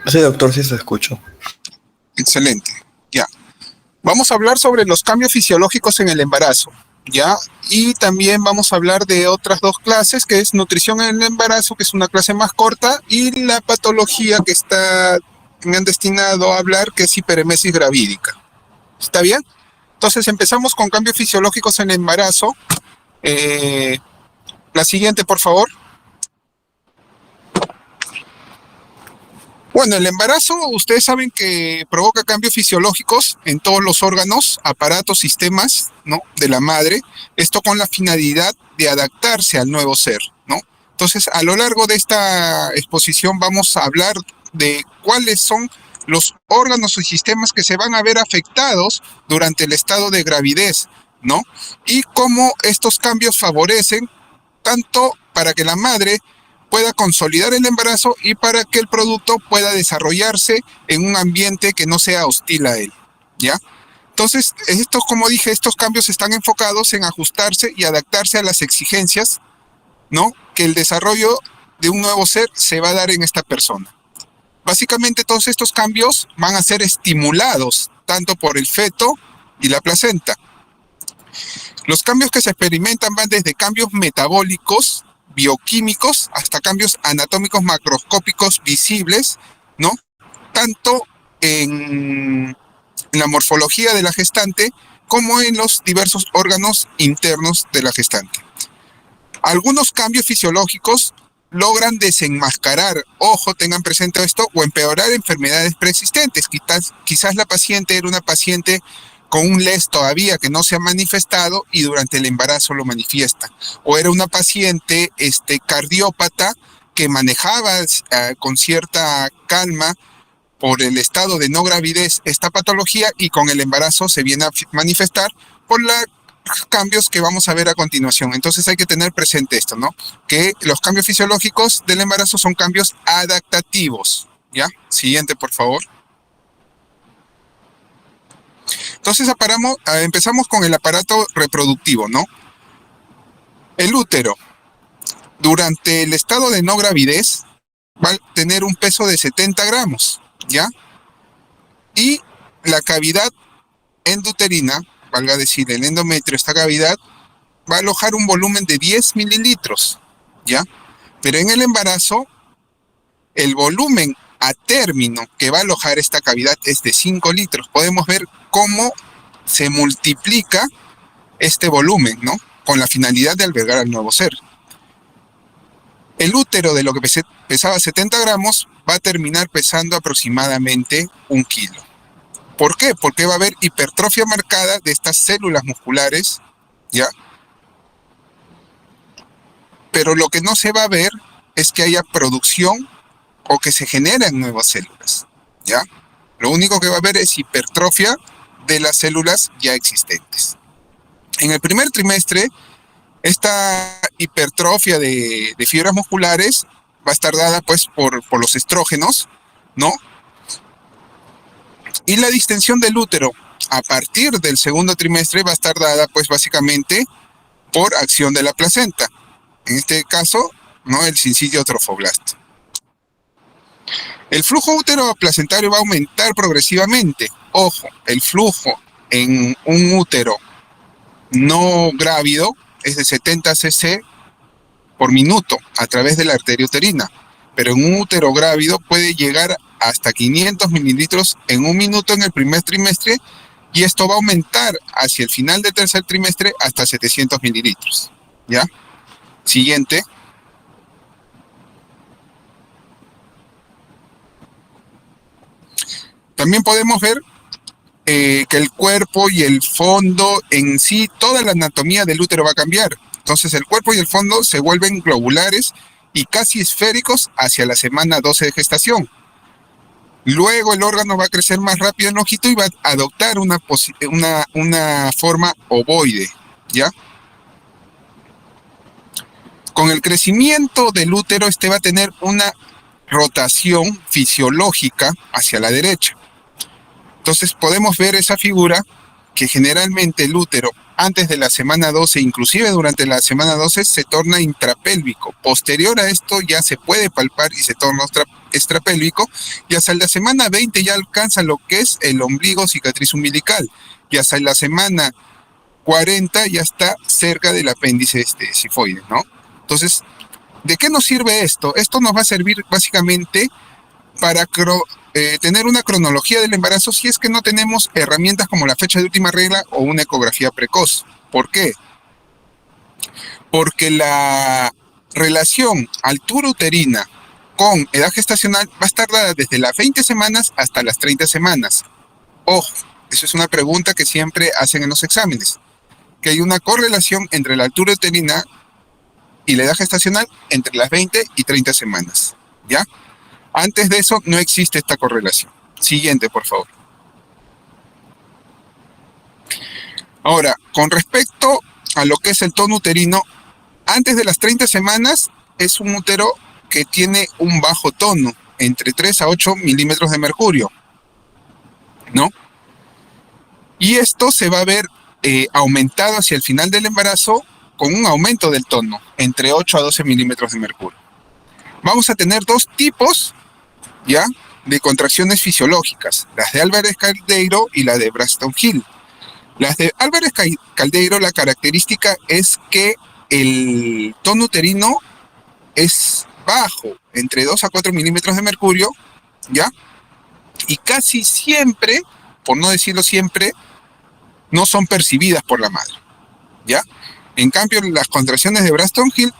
Sí, doctor, sí se escucha. Excelente. Ya. Vamos a hablar sobre los cambios fisiológicos en el embarazo, ¿ya? Y también vamos a hablar de otras dos clases, que es nutrición en el embarazo, que es una clase más corta, y la patología que me han destinado a hablar, que es hiperemesis gravídica. ¿Está bien? Entonces empezamos con cambios fisiológicos en el embarazo. La siguiente, por favor. Bueno, el embarazo, ustedes saben que provoca cambios fisiológicos en todos los órganos, aparatos, sistemas, ¿no?, de la madre. Esto con la finalidad de adaptarse al nuevo ser, ¿no? Entonces, a lo largo de esta exposición vamos a hablar de cuáles son los órganos y sistemas que se van a ver afectados durante el estado de gravidez, ¿no? Y cómo estos cambios favorecen tanto para que la madre pueda consolidar el embarazo y para que el producto pueda desarrollarse en un ambiente que no sea hostil a él, ¿ya? Entonces, como dije, estos cambios están enfocados en ajustarse y adaptarse a las exigencias, ¿no?, que el desarrollo de un nuevo ser se va a dar en esta persona. Básicamente, todos estos cambios van a ser estimulados tanto por el feto y la placenta. Los cambios que se experimentan van desde cambios metabólicos, bioquímicos, hasta cambios anatómicos macroscópicos visibles, ¿no?, tanto en la morfología de la gestante como en los diversos órganos internos de la gestante. Algunos cambios fisiológicos logran desenmascarar, ojo, tengan presente esto, o empeorar enfermedades preexistentes. Quizás la paciente era una paciente con un LES todavía que no se ha manifestado y durante el embarazo lo manifiesta. O era una paciente cardiópata que manejaba con cierta calma por el estado de no gravidez esta patología y con el embarazo se viene a manifestar por los cambios que vamos a ver a continuación. Entonces hay que tener presente esto, ¿no? Que los cambios fisiológicos del embarazo son cambios adaptativos, ¿ya? Siguiente, por favor. Entonces empezamos con el aparato reproductivo, ¿no? El útero, durante el estado de no gravidez, va a tener un peso de 70 gramos, ¿ya? Y la cavidad endouterina, valga decir, el endometrio, esta cavidad, va a alojar un volumen de 10 mililitros, ¿ya? Pero en el embarazo, el volumen a término que va a alojar esta cavidad es de 5 litros. Podemos ver cómo se multiplica este volumen, ¿no?, con la finalidad de albergar al nuevo ser. El útero, de lo que pesaba 70 gramos, va a terminar pesando aproximadamente 1 kilo. ¿Por qué? Porque va a haber hipertrofia marcada de estas células musculares, ¿ya? Pero lo que no se va a ver es que haya producción o que se generen nuevas células, ¿ya? Lo único que va a haber es hipertrofia de las células ya existentes. En el primer trimestre, esta hipertrofia de fibras musculares va a estar dada pues por los estrógenos, ¿no? Y la distensión del útero a partir del segundo trimestre va a estar dada pues básicamente por acción de la placenta. En este caso, ¿no?, el sincidio trofoblasto. El flujo útero-placentario va a aumentar progresivamente. Ojo, el flujo en un útero no grávido es de 70 cc por minuto a través de la arteria uterina, pero en un útero grávido puede llegar hasta 500 mililitros en un minuto en el primer trimestre y esto va a aumentar hacia el final del tercer trimestre hasta 700 mililitros, ¿ya? Siguiente. También podemos ver que el cuerpo y el fondo en sí, toda la anatomía del útero va a cambiar. Entonces el cuerpo y el fondo se vuelven globulares y casi esféricos hacia la semana 12 de gestación. Luego el órgano va a crecer más rápido en longitud y va a adoptar una forma ovoide, ¿ya? Con el crecimiento del útero, va a tener una rotación fisiológica hacia la derecha. Entonces podemos ver esa figura que generalmente el útero antes de la semana 12, inclusive durante la semana 12, se torna intrapélvico. Posterior a esto ya se puede palpar y se torna extrapélvico, y hasta la semana 20 ya alcanza lo que es el ombligo, cicatriz umbilical, y hasta la semana 40 ya está cerca del apéndice sifoide, ¿no? Entonces, ¿de qué nos sirve esto? Esto nos va a servir básicamente para tener una cronología del embarazo si es que no tenemos herramientas como la fecha de última regla o una ecografía precoz. ¿Por qué? Porque la relación altura uterina con edad gestacional va a estar dada desde las 20 semanas hasta las 30 semanas. Ojo, eso es una pregunta que siempre hacen en los exámenes, que hay una correlación entre la altura uterina y la edad gestacional entre las 20 y 30 semanas, ¿ya? Antes de eso no existe esta correlación. Siguiente, por favor. Ahora, con respecto a lo que es el tono uterino, antes de las 30 semanas es un útero que tiene un bajo tono, entre 3 a 8 milímetros de mercurio, ¿no? Y esto se va a ver aumentado hacia el final del embarazo con un aumento del tono, entre 8 a 12 milímetros de mercurio. Vamos a tener dos tipos, ¿ya?, de contracciones fisiológicas, las de Álvarez-Caldeiro y la de Braxton-Hill. Las de Álvarez-Caldeiro, la característica es que el tono uterino es bajo, entre 2 a 4 milímetros de mercurio, ¿ya? Y casi siempre, por no decirlo siempre, no son percibidas por la madre, ¿ya? En cambio, las contracciones de Braxton-Hill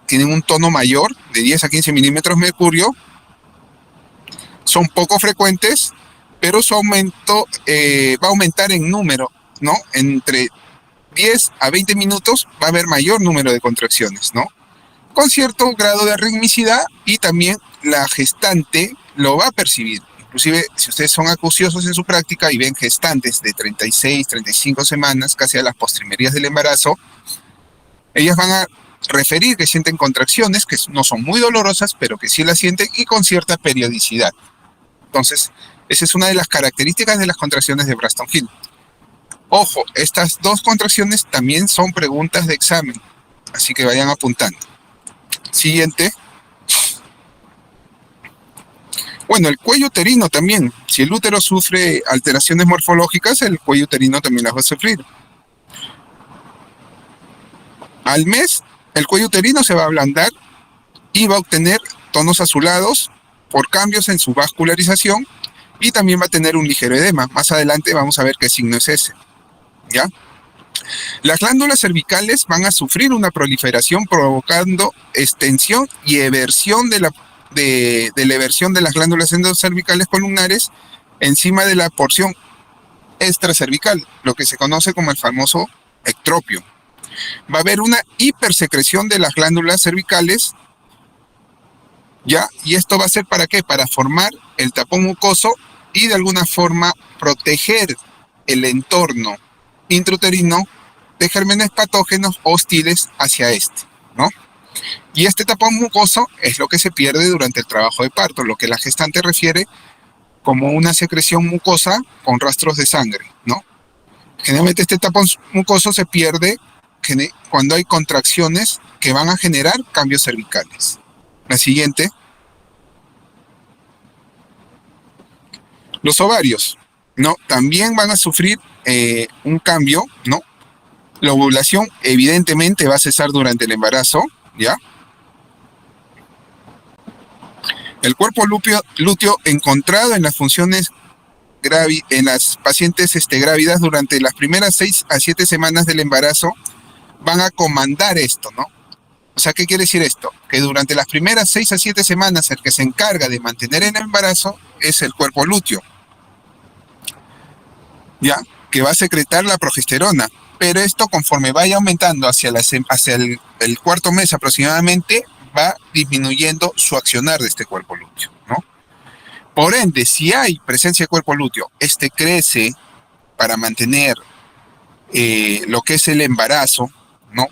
tienen un tono mayor, de 10 a 15 milímetros de mercurio, son poco frecuentes, pero su aumento va a aumentar en número, ¿no? Entre 10 a 20 minutos va a haber mayor número de contracciones, ¿no? Con cierto grado de ritmicidad, y también la gestante lo va a percibir. Inclusive, si ustedes son acuciosos en su práctica y ven gestantes de 36, 35 semanas, casi a las postrimerías del embarazo, ellas van a referir que sienten contracciones que no son muy dolorosas, pero que sí las sienten y con cierta periodicidad. Entonces, esa es una de las características de las contracciones de Braxton-Hill. Ojo, estas dos contracciones también son preguntas de examen, así que vayan apuntando. Siguiente. Bueno, el cuello uterino también. Si el útero sufre alteraciones morfológicas, el cuello uterino también las va a sufrir. Al mes, el cuello uterino se va a ablandar y va a obtener tonos azulados por cambios en su vascularización, y también va a tener un ligero edema. Más adelante vamos a ver qué signo es ese, ¿ya? Las glándulas cervicales van a sufrir una proliferación provocando extensión y eversión de la eversión de las glándulas endocervicales columnares encima de la porción extracervical, lo que se conoce como el famoso ectropio. Va a haber una hipersecreción de las glándulas cervicales, ¿ya? Y esto va a ser ¿para qué? Para formar el tapón mucoso y de alguna forma proteger el entorno intrauterino de gérmenes patógenos hostiles hacia este, ¿no? Y este tapón mucoso es lo que se pierde durante el trabajo de parto, lo que la gestante refiere como una secreción mucosa con rastros de sangre, ¿no? Generalmente este tapón mucoso se pierde cuando hay contracciones que van a generar cambios cervicales. La siguiente. Los ovarios, ¿no? También van a sufrir un cambio, ¿no? La ovulación evidentemente va a cesar durante el embarazo, ¿ya? El cuerpo lúteo encontrado en las funciones en las pacientes grávidas durante las primeras 6 a 7 semanas del embarazo van a comandar esto, ¿no? O sea, ¿qué quiere decir esto? Que durante las primeras 6 a 7 semanas el que se encarga de mantener el embarazo es el cuerpo lúteo, ¿ya? Que va a secretar la progesterona. Pero esto, conforme vaya aumentando hacia el cuarto mes aproximadamente, va disminuyendo su accionar de este cuerpo lúteo, ¿no? Por ende, si hay presencia de cuerpo lúteo, este crece para mantener lo que es el embarazo, ¿no?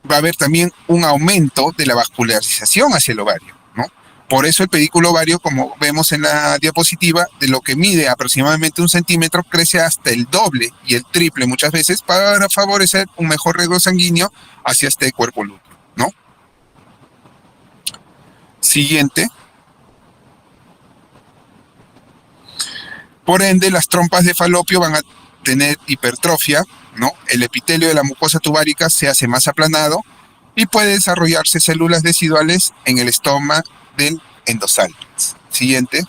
Va a haber también un aumento de la vascularización hacia el ovario, ¿no? Por eso el pedículo ovario, como vemos en la diapositiva, de lo que mide aproximadamente 1 centímetro, crece hasta el doble y el triple muchas veces para favorecer un mejor riego sanguíneo hacia este cuerpo lúteo, ¿no? Siguiente. Por ende, las trompas de falopio van a tener hipertrofia, ¿no? El epitelio de la mucosa tubárica se hace más aplanado y puede desarrollarse células deciduales en el estoma del endosal. Siguiente.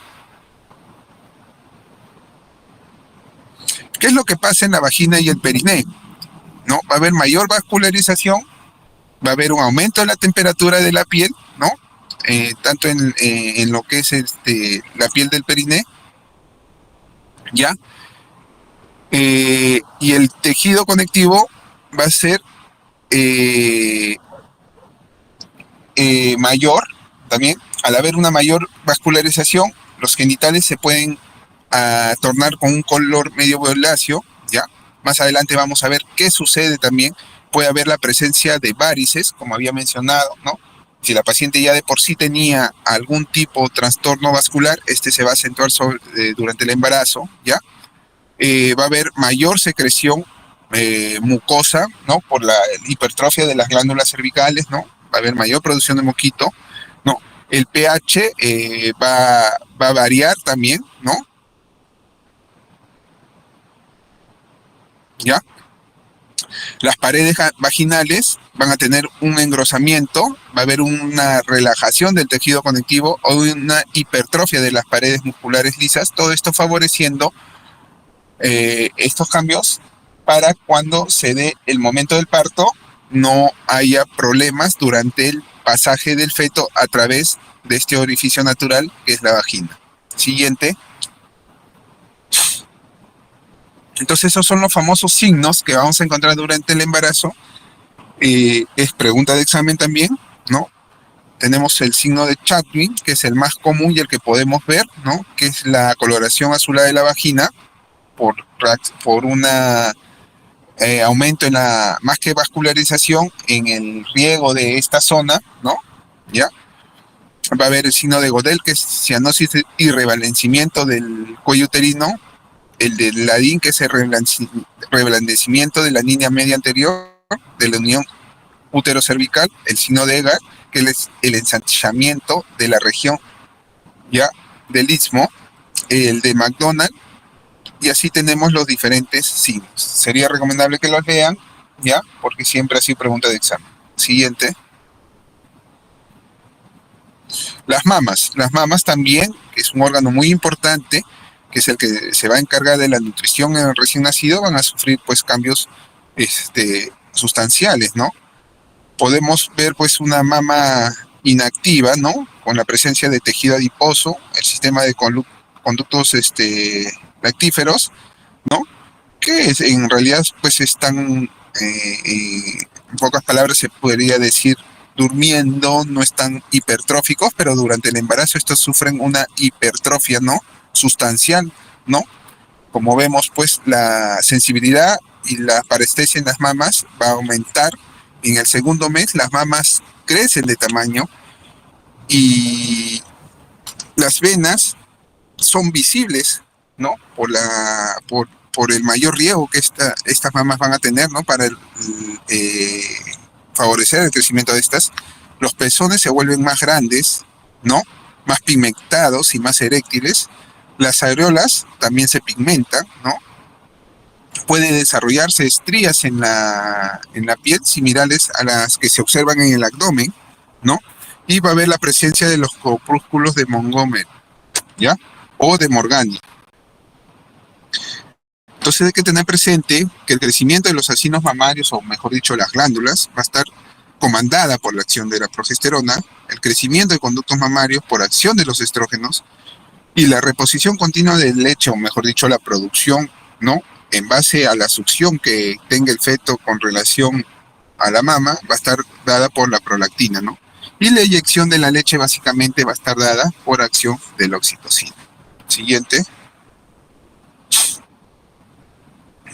¿Qué es lo que pasa en la vagina y el periné? ¿No? Va a haber mayor vascularización, va a haber un aumento de la temperatura de la piel, ¿no? Tanto en lo que es la piel del periné, ¿ya? Y el tejido conectivo va a ser mayor también. Al haber una mayor vascularización, los genitales se pueden tornar con un color medio violáceo, ¿ya? Más adelante vamos a ver qué sucede también. Puede haber la presencia de varices, como había mencionado, ¿no? Si la paciente ya de por sí tenía algún tipo de trastorno vascular, este se va a acentuar durante el embarazo, ¿ya? Va a haber mayor secreción mucosa, ¿no? Por la hipertrofia de las glándulas cervicales, ¿no? Va a haber mayor producción de moquito, ¿no? El pH va a variar también, ¿no? ¿Ya? Las paredes vaginales van a tener un engrosamiento, va a haber una relajación del tejido conectivo o una hipertrofia de las paredes musculares lisas, todo esto favoreciendo estos cambios para cuando se dé el momento del parto no haya problemas durante el pasaje del feto a través de este orificio natural que es la vagina. Siguiente. Entonces esos son los famosos signos que vamos a encontrar durante el embarazo. Es pregunta de examen también, ¿no? Tenemos el signo de Chatwin, que es el más común y el que podemos ver, ¿no? Que es la coloración azulada de la vagina por una aumento en la, más que vascularización, en el riego de esta zona, ¿no? ¿Ya? Va a haber el signo de Godel, que es cianosis y reblandecimiento del cuello uterino, el de Ladin, que es el reblandecimiento de la línea media anterior de la unión útero-cervical, el signo de Egar, que es el ensanchamiento de la región, ¿ya? Del istmo, el de McDonald, y así tenemos los diferentes signos. Sería recomendable que los lean, ¿ya? Porque siempre ha sido pregunta de examen. Siguiente. Las mamas también, que es un órgano muy importante, que es el que se va a encargar de la nutrición en el recién nacido, van a sufrir pues cambios sustanciales, ¿no? Podemos ver pues una mama inactiva, ¿no? Con la presencia de tejido adiposo, el sistema de conductos lactíferos, ¿no? Que en realidad pues están, en pocas palabras se podría decir, durmiendo, no están hipertróficos, pero durante el embarazo estos sufren una hipertrofia, ¿no? Sustancial, ¿no? Como vemos, pues la sensibilidad y la parestesia en las mamas va a aumentar. En el segundo mes las mamas crecen de tamaño y las venas son visibles, ¿no? Por el mayor riesgo que estas mamas van a tener, ¿no? Para favorecer el crecimiento de estas. Los pezones se vuelven más grandes, ¿no? Más pigmentados y más eréctiles. Las areolas también se pigmentan, ¿no? Puede desarrollarse estrías en la piel similares a las que se observan en el abdomen, ¿no? Y va a haber la presencia de los corpúsculos de Montgomery, ¿ya? O de Morgani. Entonces hay que tener presente que el crecimiento de los acinos mamarios, o mejor dicho, las glándulas, va a estar comandada por la acción de la progesterona, el crecimiento de conductos mamarios por acción de los estrógenos y la reposición continua de leche, o mejor dicho, la producción, ¿no? En base a la succión que tenga el feto con relación a la mama, va a estar dada por la prolactina, ¿no? Y la eyección de la leche básicamente va a estar dada por acción de la oxitocina. Siguiente.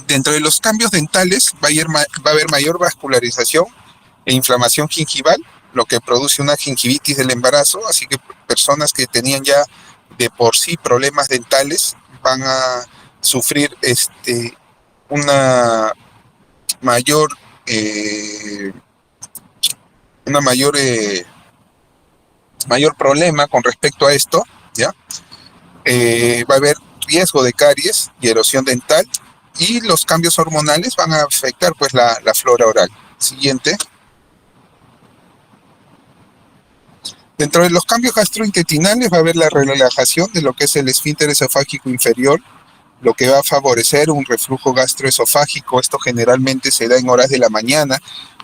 Dentro de los cambios dentales va a haber mayor vascularización e inflamación gingival, lo que produce una gingivitis del embarazo, así que personas que tenían ya de por sí problemas dentales van a sufrir una mayor una mayor mayor problema con respecto a esto, ¿ya? Va a haber riesgo de caries y erosión dental, y los cambios hormonales van a afectar pues la flora oral. Siguiente. Dentro de los cambios gastrointestinales va a haber la relajación de lo que es el esfínter esofágico inferior, lo que va a favorecer un reflujo gastroesofágico. Esto generalmente se da en horas de la mañana,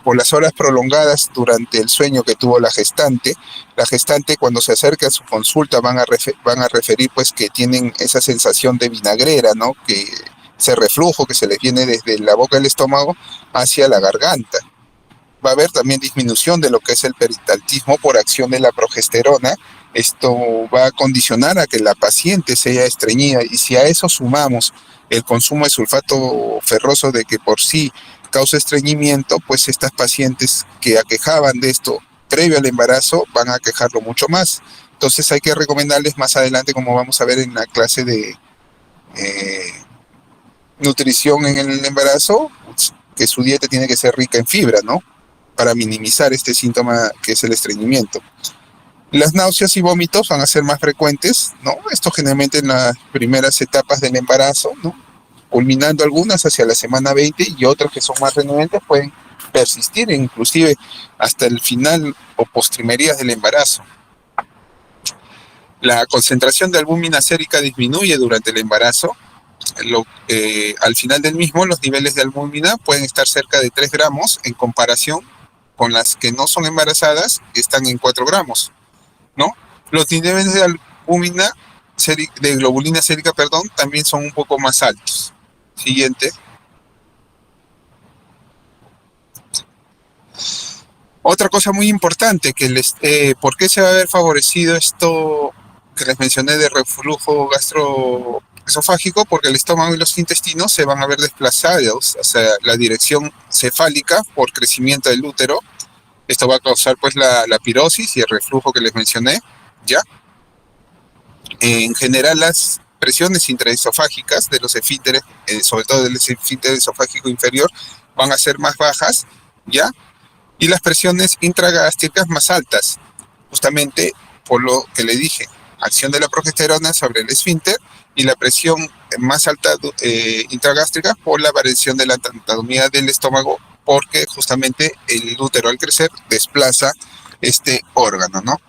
por las horas prolongadas durante el sueño que tuvo la gestante. La gestante, cuando se acerca a su consulta, van a referir pues que tienen esa sensación de vinagrera, ¿no? Que ese reflujo que se les viene desde la boca del estómago hacia la garganta. Va a haber también disminución de lo que es el peristaltismo por acción de la progesterona. Esto va a condicionar a que la paciente sea estreñida, y si a eso sumamos el consumo de sulfato ferroso de que por sí causa estreñimiento, pues estas pacientes que aquejaban de esto previo al embarazo van a aquejarlo mucho más. Entonces hay que recomendarles más adelante, como vamos a ver en la clase de nutrición en el embarazo, que su dieta tiene que ser rica en fibra, ¿no? Para minimizar este síntoma que es el estreñimiento. Las náuseas y vómitos van a ser más frecuentes, ¿no? Esto generalmente en las primeras etapas del embarazo, ¿no? Culminando algunas hacia la semana 20, y otras que son más renuentes pueden persistir inclusive hasta el final o postrimerías del embarazo. La concentración de albúmina sérica disminuye durante el embarazo. Al final del mismo, los niveles de albúmina pueden estar cerca de 3 gramos en comparación con las que no son embarazadas, que están en 4 gramos, ¿no? Los niveles de albúmina, de globulina sérica, perdón, también son un poco más altos. Siguiente. Otra cosa muy importante, ¿por qué se va a ver favorecido esto que les mencioné de reflujo gastroesofágico? Porque el estómago y los intestinos se van a ver desplazados hacia la dirección cefálica por crecimiento del útero. Esto va a causar pues la pirosis y el reflujo que les mencioné, ¿ya? En general, las presiones intraesofágicas de los esfínteres, sobre todo del esfínter esofágico inferior, van a ser más bajas, ¿ya? Y las presiones intragástricas más altas, justamente por lo que le dije, acción de la progesterona sobre el esfínter, y la presión más alta intragástrica por la variación de la anatomía del estómago, porque justamente el útero al crecer desplaza este órgano, ¿no?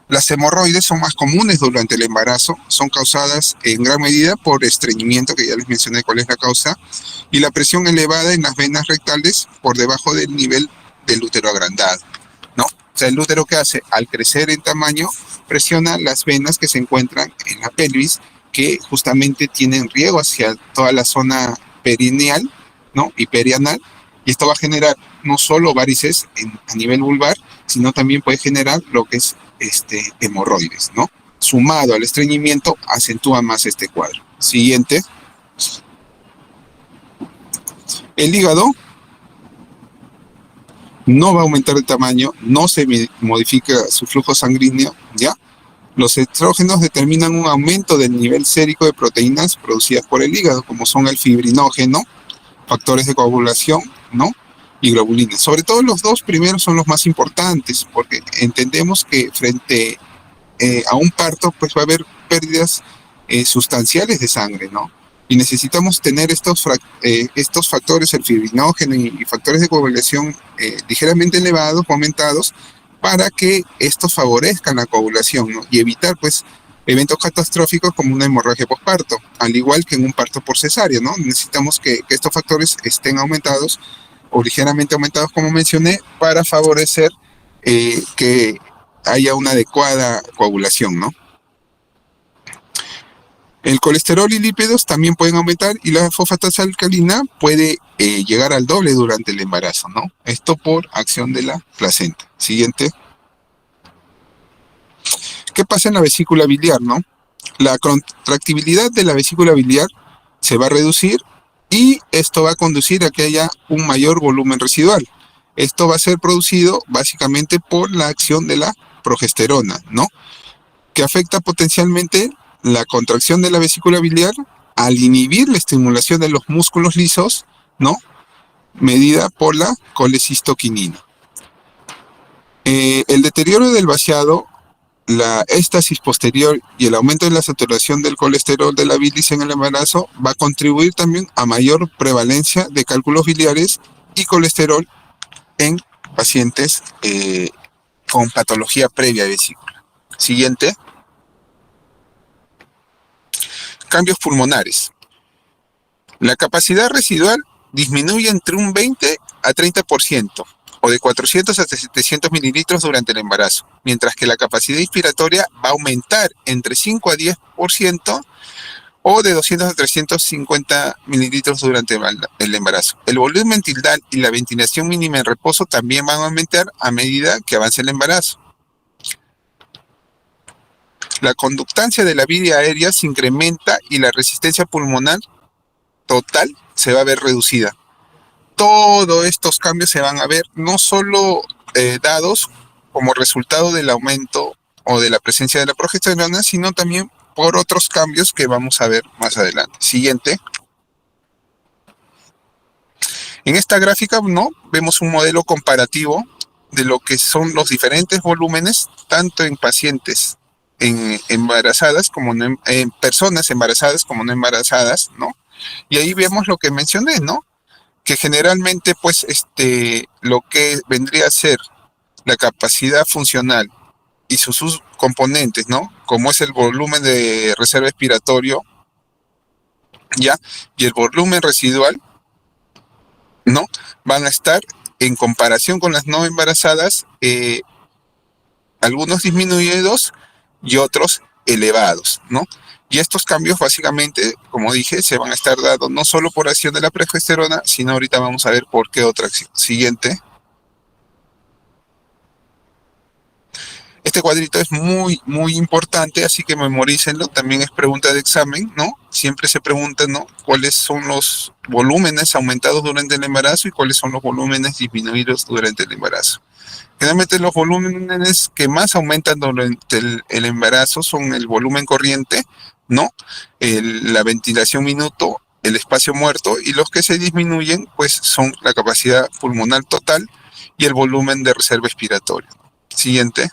Las hemorroides son más comunes durante el embarazo, son causadas en gran medida por estreñimiento, que ya les mencioné cuál es la causa, y la presión elevada en las venas rectales por debajo del nivel del útero agrandado, ¿no? O sea, el útero, ¿qué hace? Al crecer en tamaño, presiona las venas que se encuentran en la pelvis, que justamente tienen riego hacia toda la zona perineal, ¿no? Y perianal, y esto va a generar no solo varices a nivel vulvar, sino también puede generar lo que es hemorroides, ¿no? Sumado al estreñimiento, acentúa más este cuadro. Siguiente. El hígado no va a aumentar de tamaño, no se modifica su flujo sanguíneo, ¿ya? Los estrógenos determinan un aumento del nivel sérico de proteínas producidas por el hígado, como son el fibrinógeno, factores de coagulación, ¿no? Y globulinas. Sobre todo los dos primeros son los más importantes, porque entendemos que frente a un parto pues va a haber pérdidas sustanciales de sangre, ¿no? Y necesitamos tener estos factores, el fibrinógeno y factores de coagulación ligeramente elevados o aumentados, para que estos favorezcan la coagulación, ¿no? Y evitar pues eventos catastróficos como una hemorragia postparto, al igual que en un parto por cesárea, ¿no? Necesitamos que estos factores estén aumentados o ligeramente aumentados, como mencioné, para favorecer que haya una adecuada coagulación, ¿no? El colesterol y lípidos también pueden aumentar, y la fosfatasa alcalina puede llegar al doble durante el embarazo, ¿no? Esto por acción de la placenta. Siguiente. ¿Qué pasa en la vesícula biliar, no? La contractibilidad de la vesícula biliar se va a reducir, y esto va a conducir a que haya un mayor volumen residual. Esto va a ser producido básicamente por la acción de la progesterona, ¿no? Que afecta potencialmente la contracción de la vesícula biliar al inhibir la estimulación de los músculos lisos, ¿no? Medida por la colecistoquinina. El deterioro del vaciado la éstasis posterior y el aumento de la saturación del colesterol de la bilis en el embarazo va a contribuir también a mayor prevalencia de cálculos biliares y colesterol en pacientes con patología previa de vesícula. Siguiente. Cambios pulmonares. La capacidad residual disminuye entre un 20 a 30%, o de 400 a 700 mililitros durante el embarazo, mientras que la capacidad inspiratoria va a aumentar entre 5 a 10%, o de 200 a 350 mililitros durante el embarazo. El volumen tildal y la ventilación mínima en reposo también van a aumentar a medida que avance el embarazo. La conductancia de la vía aérea se incrementa y la resistencia pulmonar total se va a ver reducida. Todos estos cambios se van a ver no solo dados como resultado del aumento o de la presencia de la progesterona, sino también por otros cambios que vamos a ver más adelante. Siguiente. En esta gráfica, ¿no?, vemos un modelo comparativo de lo que son los diferentes volúmenes, tanto en pacientes embarazadas como en personas embarazadas como no embarazadas, ¿no? Y ahí vemos lo que mencioné, ¿no? Que generalmente, pues, lo que vendría a ser la capacidad funcional y sus subcomponentes, ¿no?, como es el volumen de reserva expiratorio, ¿ya?, y el volumen residual, ¿no?, van a estar en comparación con las no embarazadas, algunos disminuidos y otros elevados, ¿no? Y estos cambios básicamente, como dije, se van a estar dando no solo por acción de la progesterona, sino ahorita vamos a ver por qué otra acción. Siguiente. Este cuadrito es muy, muy importante, así que memorícenlo. También es pregunta de examen, ¿no? Siempre se pregunta, ¿no?, cuáles son los volúmenes aumentados durante el embarazo y cuáles son los volúmenes disminuidos durante el embarazo. Generalmente los volúmenes que más aumentan durante el embarazo son el volumen corriente, ¿no?, la ventilación minuto, el espacio muerto, y los que se disminuyen pues son la capacidad pulmonar total y el volumen de reserva expiratoria. Siguiente.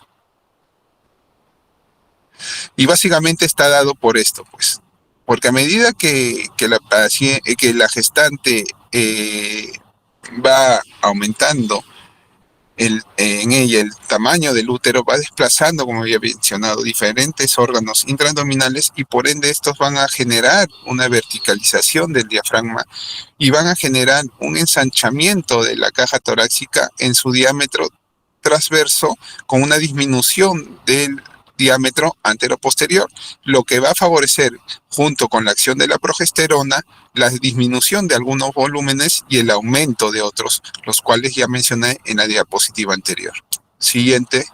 Y básicamente está dado por esto, pues, porque a medida que la gestante va aumentando en ella el tamaño del útero, va desplazando, como había mencionado, diferentes órganos intraabdominales, y por ende estos van a generar una verticalización del diafragma y van a generar un ensanchamiento de la caja torácica en su diámetro transverso, con una disminución del diámetro antero-posterior, lo que va a favorecer, junto con la acción de la progesterona, la disminución de algunos volúmenes y el aumento de otros, los cuales ya mencioné en la diapositiva anterior. Siguiente.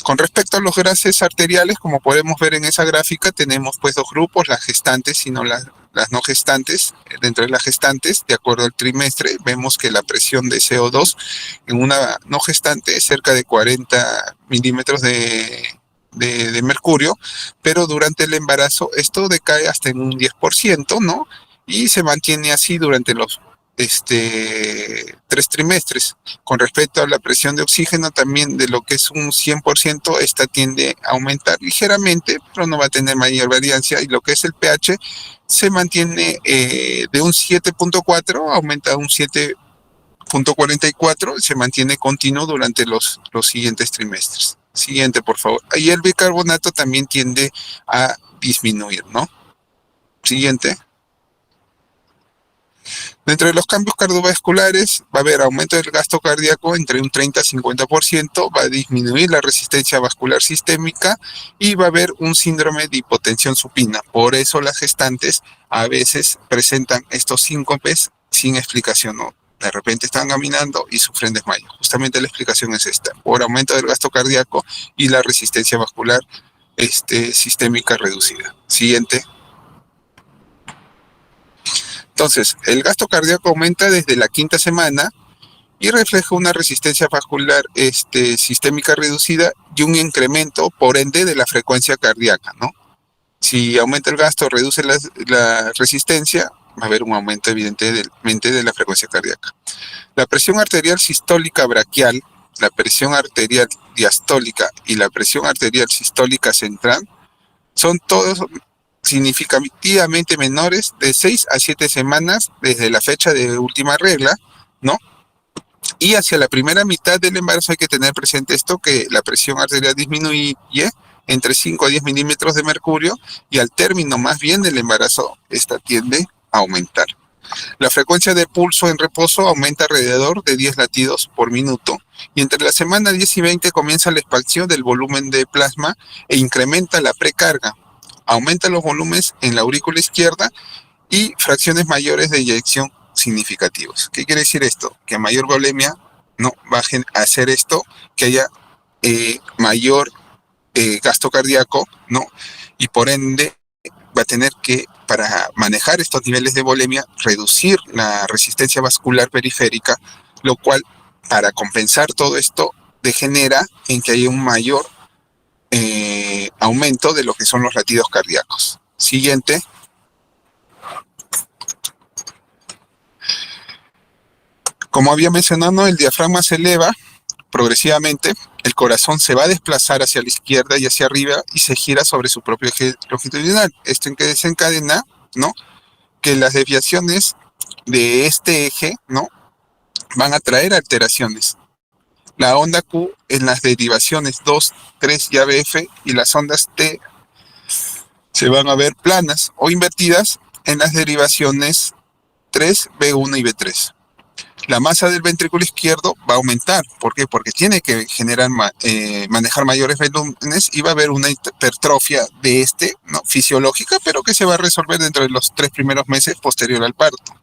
Con respecto a los gases arteriales, como podemos ver en esa gráfica, tenemos pues dos grupos, las gestantes y las no gestantes. Dentro de las gestantes, de acuerdo al trimestre, vemos que la presión de CO2 en una no gestante es cerca de 40 milímetros de mercurio, pero durante el embarazo esto decae hasta en un 10%, ¿no? Y se mantiene así durante los 3 trimestres. Con respecto a la presión de oxígeno, también de lo que es un 100%, esta tiende a aumentar ligeramente, pero no va a tener mayor variancia, y lo que es el pH se mantiene de un 7.4, aumenta a un 7.44, se mantiene continuo durante los siguientes trimestres. Siguiente, por favor. Y el bicarbonato también tiende a disminuir, ¿no? Siguiente. Dentro de los cambios cardiovasculares va a haber aumento del gasto cardíaco entre un 30 a 50%, va a disminuir la resistencia vascular sistémica y va a haber un síndrome de hipotensión supina. Por eso las gestantes a veces presentan estos síncopes sin explicación, ¿no? De repente están caminando y sufren desmayo. Justamente la explicación es esta, por aumento del gasto cardíaco y la resistencia vascular sistémica reducida. Siguiente. Entonces, el gasto cardíaco aumenta desde la quinta semana y refleja una resistencia vascular sistémica reducida y un incremento, por ende, de la frecuencia cardíaca, ¿no? Si aumenta el gasto, reduce la resistencia, va a haber un aumento evidentemente de la frecuencia cardíaca. La presión arterial sistólica braquial, la presión arterial diastólica y la presión arterial sistólica central son todos significativamente menores de 6 a 7 semanas desde la fecha de última regla, ¿no? Y hacia la primera mitad del embarazo hay que tener presente esto, que la presión arterial disminuye entre 5 a 10 milímetros de mercurio y al término más bien del embarazo esta tiende a aumentar. La frecuencia de pulso en reposo aumenta alrededor de 10 latidos por minuto y entre la semana 10 y 20 comienza la expansión del volumen de plasma e incrementa la precarga. Aumenta los volúmenes en la aurícula izquierda y fracciones mayores de eyección significativos. ¿Qué quiere decir esto? Que a mayor volemia no va a hacer esto, que haya mayor gasto cardíaco, ¿no? Y por ende va a tener que, para manejar estos niveles de volemia, reducir la resistencia vascular periférica, lo cual, para compensar todo esto, degenera en que haya un mayor aumento de lo que son los latidos cardíacos. Siguiente. Como había mencionado, el diafragma se eleva progresivamente, el corazón se va a desplazar hacia la izquierda y hacia arriba y se gira sobre su propio eje longitudinal. Esto en que desencadena, ¿no?, que las desviaciones de este eje, ¿no?, van a traer alteraciones. La onda Q en las derivaciones 2, 3 y ABF y las ondas T se van a ver planas o invertidas en las derivaciones 3, B1 y B3. La masa del ventrículo izquierdo va a aumentar. ¿Por qué? Porque tiene que manejar mayores volúmenes y va a haber una hipertrofia de este, ¿no?, fisiológica, pero que se va a resolver dentro de los 3 primeros meses posterior al parto.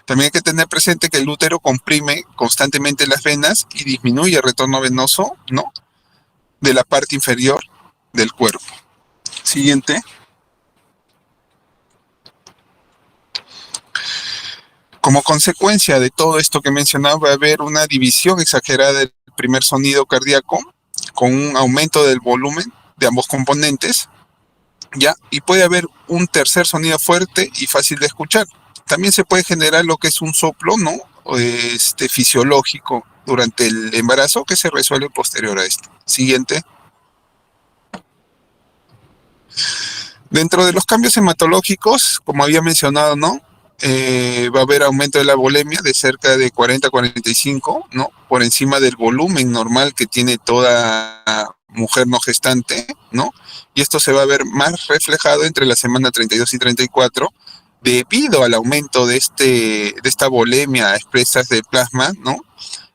También hay que tener presente que el útero comprime constantemente las venas y disminuye el retorno venoso, ¿no?, de la parte inferior del cuerpo. Siguiente. Como consecuencia de todo esto que mencionaba, va a haber una división exagerada del primer sonido cardíaco con un aumento del volumen de ambos componentes, ¿ya? Y puede haber un tercer sonido fuerte y fácil de escuchar. También se puede generar lo que es un soplo, ¿no?, fisiológico durante el embarazo, que se resuelve posterior a esto. Siguiente. Dentro de los cambios hematológicos, como había mencionado, ¿no?, va a haber aumento de la volemia de cerca de 40 a 45, ¿no?, por encima del volumen normal que tiene toda mujer no gestante, ¿no? Y esto se va a ver más reflejado entre la semana 32 y 34, debido al aumento de esta volemia a expresas de plasma, ¿no?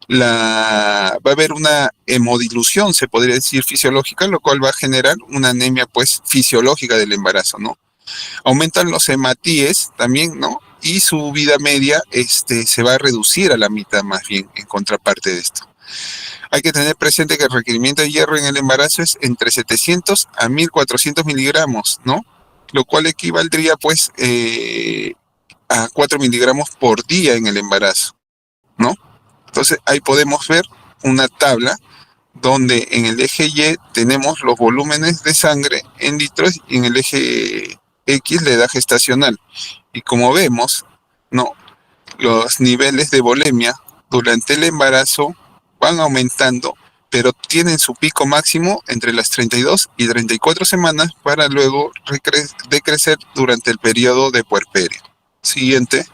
Va a haber una hemodilución, se podría decir, fisiológica, lo cual va a generar una anemia, pues, fisiológica del embarazo, ¿no? Aumentan los hematíes también, ¿no? Y su vida media se va a reducir a la mitad, más bien, en contraparte de esto. Hay que tener presente que el requerimiento de hierro en el embarazo es entre 700 a 1400 miligramos, ¿no? Lo cual equivaldría, pues, a 4 miligramos por día en el embarazo, ¿no? Entonces, ahí podemos ver una tabla donde en el eje Y tenemos los volúmenes de sangre en litros y en el eje X la edad gestacional. Y como vemos, ¿no?, los niveles de volemia durante el embarazo van aumentando, pero tienen su pico máximo entre las 32 y 34 semanas para luego decrecer durante el periodo de puerperio. Siguiente.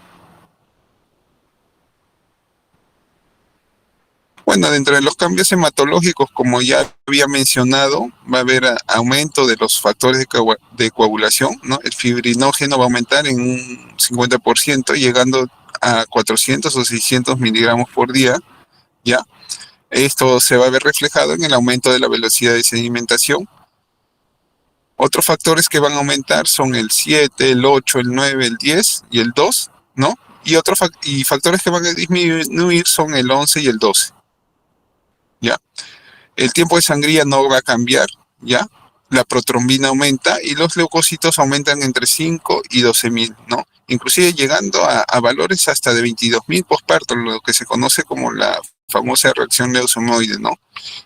Bueno, dentro de los cambios hematológicos, como ya había mencionado, va a haber aumento de los factores de coagulación, ¿no? El fibrinógeno va a aumentar en un 50%, llegando a 400 o 600 miligramos por día, ¿ya? Esto se va a ver reflejado en el aumento de la velocidad de sedimentación. Otros factores que van a aumentar son el 7, el 8, el 9, el 10 y el 2, ¿no? Y factores que van a disminuir son el 11 y el 12. ¿Ya? El tiempo de sangría no va a cambiar, ¿ya? La protrombina aumenta y los leucocitos aumentan entre 5 y 12.000, ¿no? Inclusive llegando a valores hasta de 22.000 posparto, lo que se conoce como la famosa reacción leucomoide, ¿no?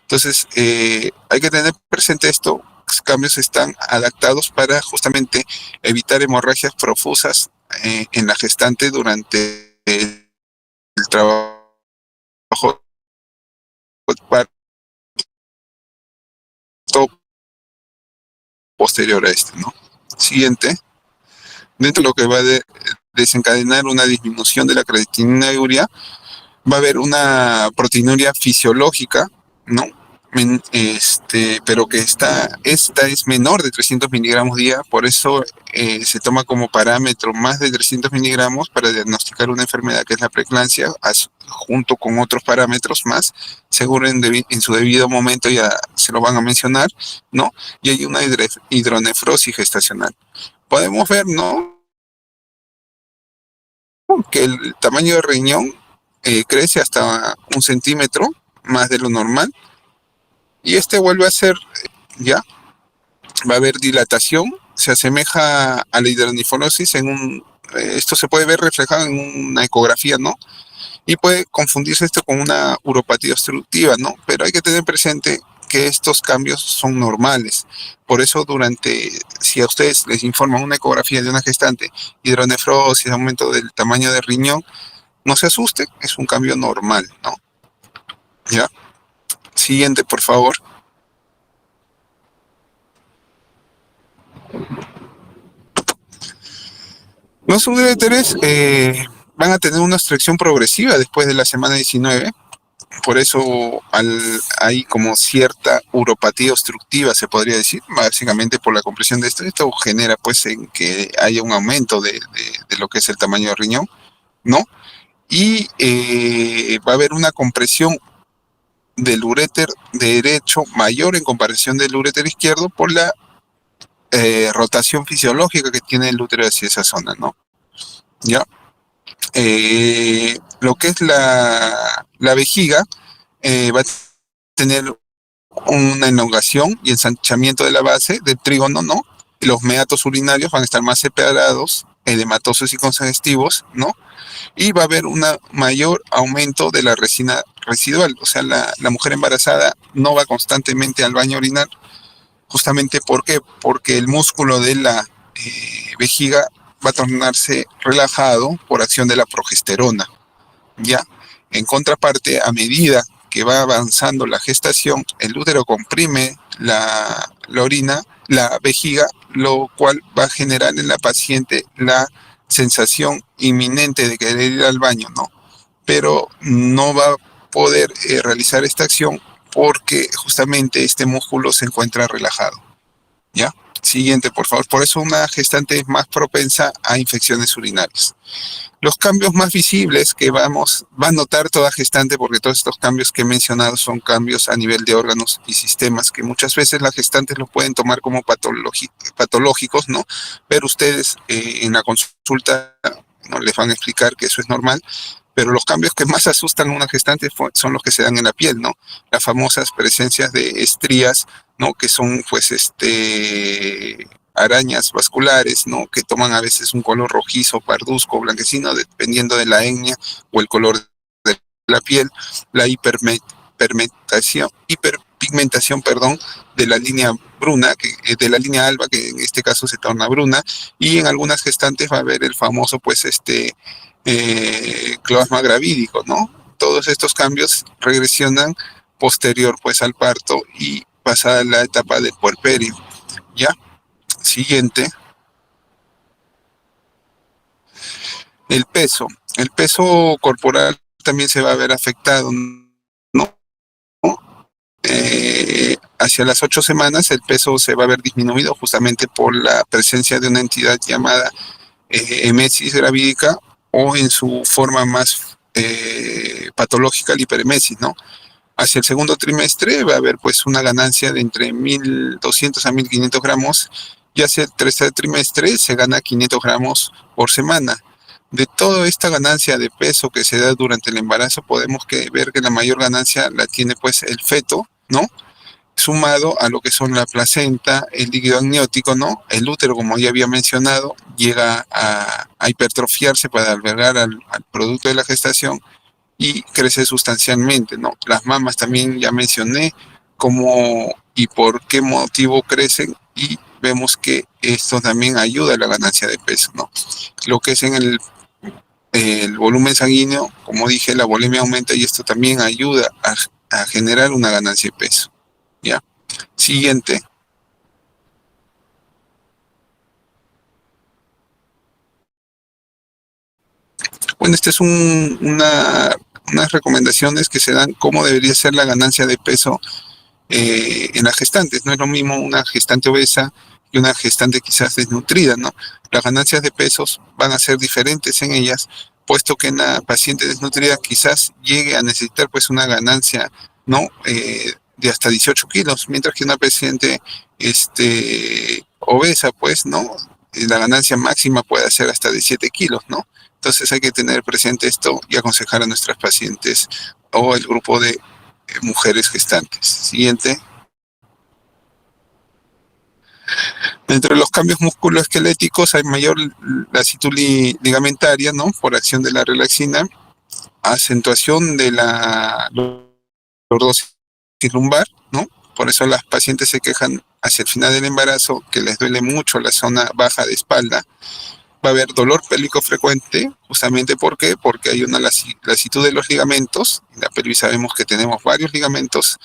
Entonces, hay que tener presente esto. Los cambios están adaptados para justamente evitar hemorragias profusas en la gestante durante el trabajo trabajo posterior a este, ¿no? Siguiente, dentro de lo que va a desencadenar una disminución de la creatininuria, va a haber una proteinuria fisiológica, ¿no? Pero que esta es menor de 300 miligramos día, por eso se toma como parámetro más de 300 miligramos para diagnosticar una enfermedad que es la preeclampsia, junto con otros parámetros más, seguro en su debido momento ya se lo van a mencionar, ¿no? Y hay una hidronefrosis gestacional. Podemos ver, ¿no?, que el tamaño de riñón crece hasta 1 centímetro más de lo normal, y este vuelve a ser, ya, va a haber dilatación, se asemeja a la hidronefrosis esto se puede ver reflejado en una ecografía, ¿no? Y puede confundirse esto con una uropatía obstructiva, ¿no? Pero hay que tener presente que estos cambios son normales. Por eso si a ustedes les informan una ecografía de una gestante, hidronefrosis, aumento del tamaño del riñón, no se asuste, es un cambio normal, ¿no? ¿Ya? Siguiente, por favor. Los uréteres van a tener una extracción progresiva después de la semana 19, por eso hay como cierta uropatía obstructiva, se podría decir, básicamente por la compresión de esto. Esto genera pues en que haya un aumento de lo que es el tamaño del riñón, ¿no? Y va a haber una compresión del uréter derecho mayor en comparación del uréter izquierdo por la rotación fisiológica que tiene el útero hacia esa zona, ¿no? ¿Ya? Lo que es la vejiga va a tener una elongación y ensanchamiento de la base del trígono, ¿no? Los meatos urinarios van a estar más separados, edematosos y congestivos, ¿no? Y va a haber un mayor aumento de la resina residual, o sea, la mujer embarazada no va constantemente al baño a orinar, justamente ¿por qué? Porque el músculo de la vejiga va a tornarse relajado por acción de la progesterona, ¿ya? En contraparte, a medida que va avanzando la gestación, el útero comprime la orina, la vejiga, lo cual va a generar en la paciente la sensación inminente de querer ir al baño, ¿no? Pero no va a poder realizar esta acción porque justamente este músculo se encuentra relajado, ¿ya? Siguiente, por favor. Por eso una gestante es más propensa a infecciones urinarias. Los cambios más visibles que va a notar toda gestante, porque todos estos cambios que he mencionado son cambios a nivel de órganos y sistemas que muchas veces las gestantes los pueden tomar como patológicos, ¿no? Pero ustedes en la consulta no les van a explicar que eso es normal, pero los cambios que más asustan a una gestante son los que se dan en la piel, ¿no? Las famosas presencias de estrías, ¿no? Que son, pues, arañas vasculares, ¿no? Que toman a veces un color rojizo, parduzco, blanquecino, dependiendo de la etnia o el color de la piel. La hiperpigmentación, perdón, de la línea bruna, de la línea alba, que en este caso se torna bruna, y en algunas gestantes va a haber el famoso, pues, cloasma gravídico, ¿no? Todos estos cambios regresionan posterior, pues, al parto y pasada la etapa del puerperio, ¿ya? Siguiente, el peso. El peso corporal también se va a ver afectado, ¿no? Hacia las 8 semanas el peso se va a ver disminuido justamente por la presencia de una entidad llamada emesis gravídica, o en su forma más patológica, la hiperemesis, ¿no? Hacia el segundo trimestre va a haber pues una ganancia de entre 1.200 a 1.500 gramos, y hacia el tercer trimestre se gana 500 gramos por semana. De toda esta ganancia de peso que se da durante el embarazo, podemos ver que la mayor ganancia la tiene pues el feto, ¿no? Sumado a lo que son la placenta, el líquido amniótico, ¿no? El útero, como ya había mencionado, llega a hipertrofiarse para albergar al producto de la gestación y crece sustancialmente, ¿no? Las mamas también ya mencioné cómo y por qué motivo crecen, y vemos que esto también ayuda a la ganancia de peso, ¿no? Lo que es en el volumen sanguíneo, como dije, la volemia aumenta y esto también ayuda a generar una ganancia de peso. ¿Ya? Siguiente. Bueno, esta es unas recomendaciones que se dan cómo debería ser la ganancia de peso en las gestantes. No es lo mismo una gestante obesa que una gestante quizás desnutrida, ¿no? Las ganancias de pesos van a ser diferentes en ellas, puesto que en la paciente desnutrida quizás llegue a necesitar pues una ganancia, ¿no? De hasta 18 kilos, mientras que una paciente obesa, pues, ¿no? La ganancia máxima puede ser hasta de 7 kilos, ¿no? Entonces hay que tener presente esto y aconsejar a nuestras pacientes o el grupo de mujeres gestantes. Siguiente. Dentro de los cambios musculoesqueléticos hay mayor lasitud ligamentaria, ¿no? Por acción de la relaxina, acentuación de la lordosis lumbar, ¿no? Por eso las pacientes se quejan hacia el final del embarazo que les duele mucho la zona baja de espalda. Va a haber dolor pélvico frecuente, justamente ¿por qué? Porque hay una lasitud de los ligamentos. En la pelvis sabemos que tenemos varios ligamentos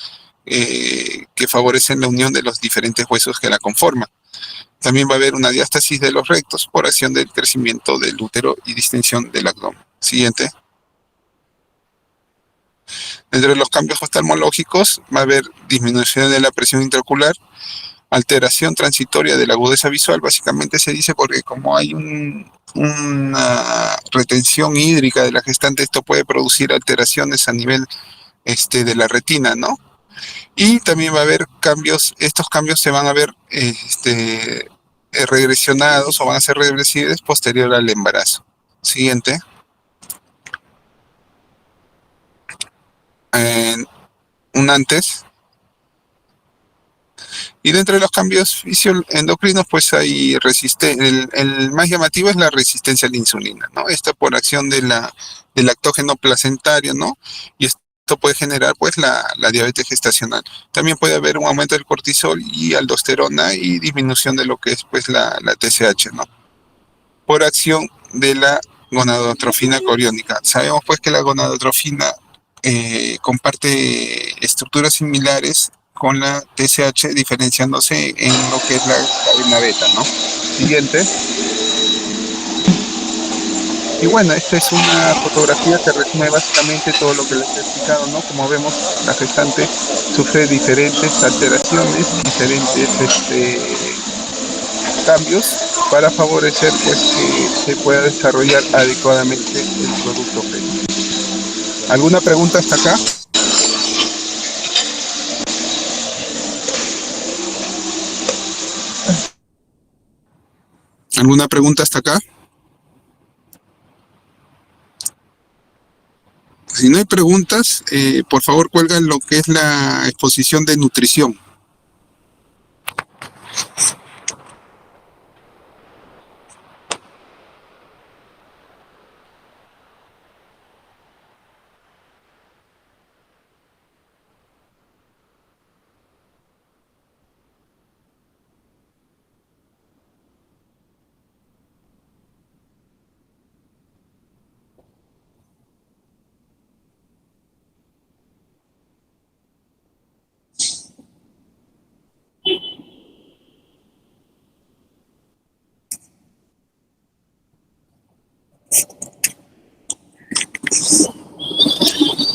que favorecen la unión de los diferentes huesos que la conforman. También va a haber una diástasis de los rectos por acción del crecimiento del útero y distensión del abdomen. Siguiente. Dentro de los cambios oftalmológicos va a haber disminución de la presión intraocular, alteración transitoria de la agudeza visual, básicamente se dice porque como hay una retención hídrica de la gestante, esto puede producir alteraciones a nivel de la retina, ¿no? Y también va a haber cambios, estos cambios se van a ver regresionados o van a ser reversibles posterior al embarazo. Siguiente. Un antes. Y dentro de los cambios endocrinos, pues hay el más llamativo es la resistencia a la insulina, ¿no? Esta por acción del lactógeno placentario, ¿no? Y esto puede generar pues la diabetes gestacional. También puede haber un aumento del cortisol y aldosterona y disminución de lo que es pues la TSH, ¿no? Por acción de la gonadotrofina coriónica. Sabemos pues que la gonadotrofina comparte estructuras similares con la TSH, diferenciándose en lo que es la cadena beta, ¿no? Siguiente. Y bueno, esta es una fotografía que resume básicamente todo lo que les he explicado, ¿no? Como vemos, la gestante sufre diferentes alteraciones, diferentes cambios para favorecer pues que se pueda desarrollar adecuadamente el producto feto. ¿Alguna pregunta hasta acá? ¿Alguna pregunta hasta acá? Si no hay preguntas, por favor cuelgan lo que es la exposición de nutrición.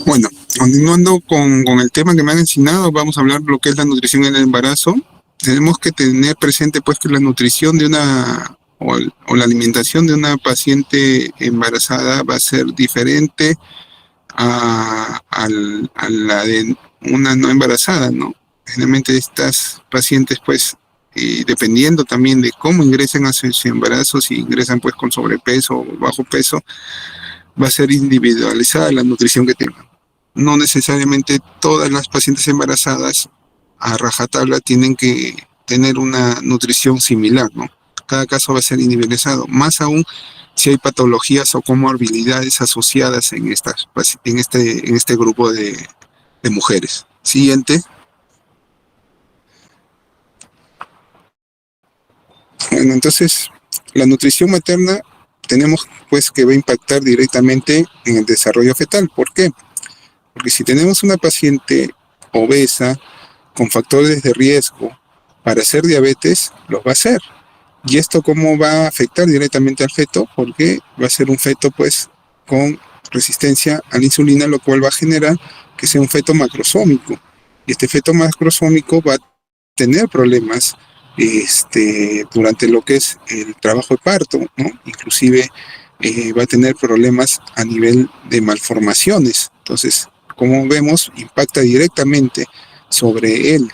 Bueno, continuando con el tema que me han enseñado, vamos a hablar de lo que es la nutrición en el embarazo. Tenemos que tener presente pues que la nutrición de o la alimentación de una paciente embarazada va a ser diferente a la de una no embarazada, ¿no? Generalmente estas pacientes pues dependiendo también de cómo ingresen a su embarazo, si ingresan pues con sobrepeso o bajo peso, va a ser individualizada la nutrición que tengan. No necesariamente todas las pacientes embarazadas a rajatabla tienen que tener una nutrición similar, ¿no? Cada caso va a ser individualizado, más aún si hay patologías o comorbilidades asociadas en este grupo de mujeres. Siguiente. Bueno, entonces, la nutrición materna tenemos pues que va a impactar directamente en el desarrollo fetal. ¿Por qué? Porque si tenemos una paciente obesa con factores de riesgo para hacer diabetes, lo va a hacer. ¿Y esto cómo va a afectar directamente al feto? Porque va a ser un feto pues con resistencia a la insulina, lo cual va a generar que sea un feto macrosómico. Y este feto macrosómico va a tener problemas durante lo que es el trabajo de parto, ¿no? Inclusive va a tener problemas a nivel de malformaciones. Entonces, como vemos, impacta directamente sobre él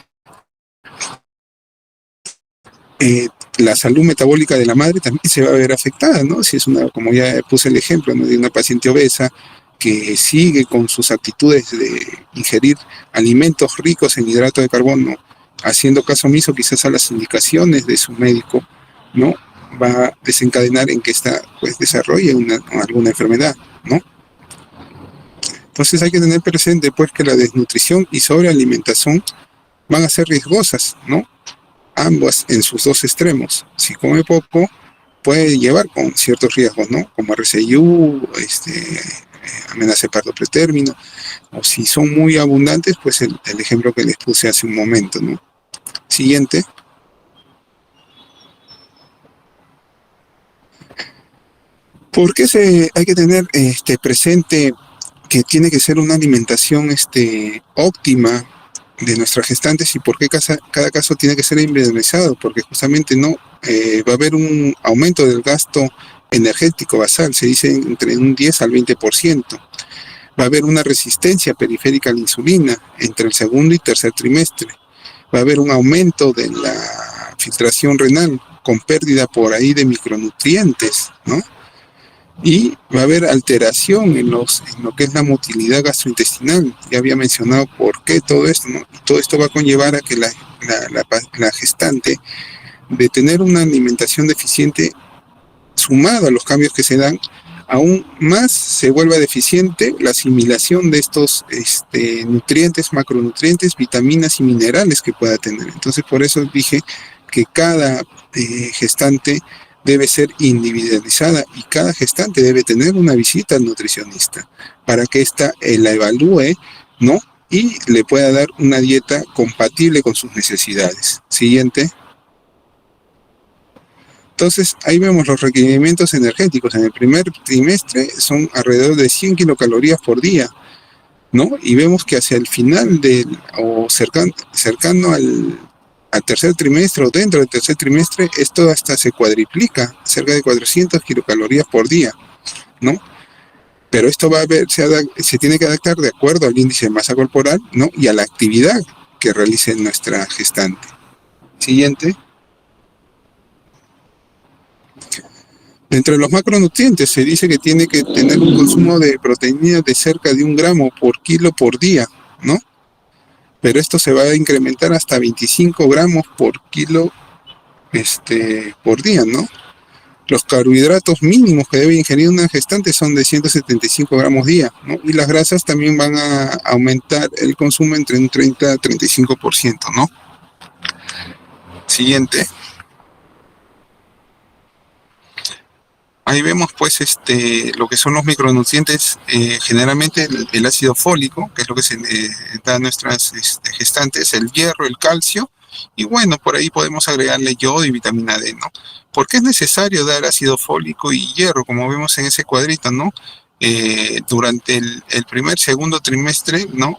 la salud metabólica de la madre también se va a ver afectada, ¿no? Si es una, como ya puse el ejemplo, ¿no? De una paciente obesa que sigue con sus actitudes de ingerir alimentos ricos en hidrato de carbono, haciendo caso omiso quizás a las indicaciones de su médico, ¿no? Va a desencadenar en que esta pues desarrolle alguna enfermedad, ¿no? Entonces hay que tener presente pues que la desnutrición y sobrealimentación van a ser riesgosas, ¿no? Ambas en sus dos extremos. Si come poco, puede llevar con ciertos riesgos, ¿no? Como RCIU, amenaza de parto pretérmino, o si son muy abundantes, pues el ejemplo que les puse hace un momento, ¿no? Siguiente. ¿Por qué hay que tener presente que tiene que ser una alimentación óptima de nuestras gestantes y por qué cada caso tiene que ser individualizado? Porque justamente no va a haber un aumento del gasto energético basal, se dice entre un 10 al 20%. Va a haber una resistencia periférica a la insulina entre el segundo y tercer trimestre. Va a haber un aumento de la filtración renal con pérdida por ahí de micronutrientes, ¿no? Y va a haber alteración en lo que es la motilidad gastrointestinal. Ya había mencionado por qué todo esto, ¿no? Y todo esto va a conllevar a que la gestante, de tener una alimentación deficiente, sumado a los cambios que se dan, aún más se vuelva deficiente la asimilación de estos nutrientes, macronutrientes, vitaminas y minerales que pueda tener. Entonces, por eso dije que cada gestante debe ser individualizada y cada gestante debe tener una visita al nutricionista para que ésta la evalúe, ¿no? Y le pueda dar una dieta compatible con sus necesidades. Siguiente. Entonces, ahí vemos los requerimientos energéticos. En el primer trimestre son alrededor de 100 kilocalorías por día, ¿no? Y vemos que hacia el final o cercano al tercer trimestre o dentro del tercer trimestre, esto hasta se cuadriplica, cerca de 400 kilocalorías por día, ¿no? Pero esto se tiene que adaptar de acuerdo al índice de masa corporal, ¿no? Y a la actividad que realice nuestra gestante. Siguiente. Dentro de los macronutrientes se dice que tiene que tener un consumo de proteínas de cerca de 1 gramo por kilo por día, ¿no? Pero esto se va a incrementar hasta 25 gramos por kilo por día, ¿no? Los carbohidratos mínimos que debe ingerir una gestante son de 175 gramos día, ¿no? Y las grasas también van a aumentar el consumo entre un 30 a 35%, ¿no? Siguiente. Ahí vemos pues lo que son los micronutrientes, generalmente el ácido fólico, que es lo que se da a nuestras gestantes, el hierro, el calcio, y bueno, por ahí podemos agregarle yodo y vitamina D, ¿no? ¿Por qué es necesario dar ácido fólico y hierro, como vemos en ese cuadrito, ¿no? Durante el segundo trimestre, ¿no?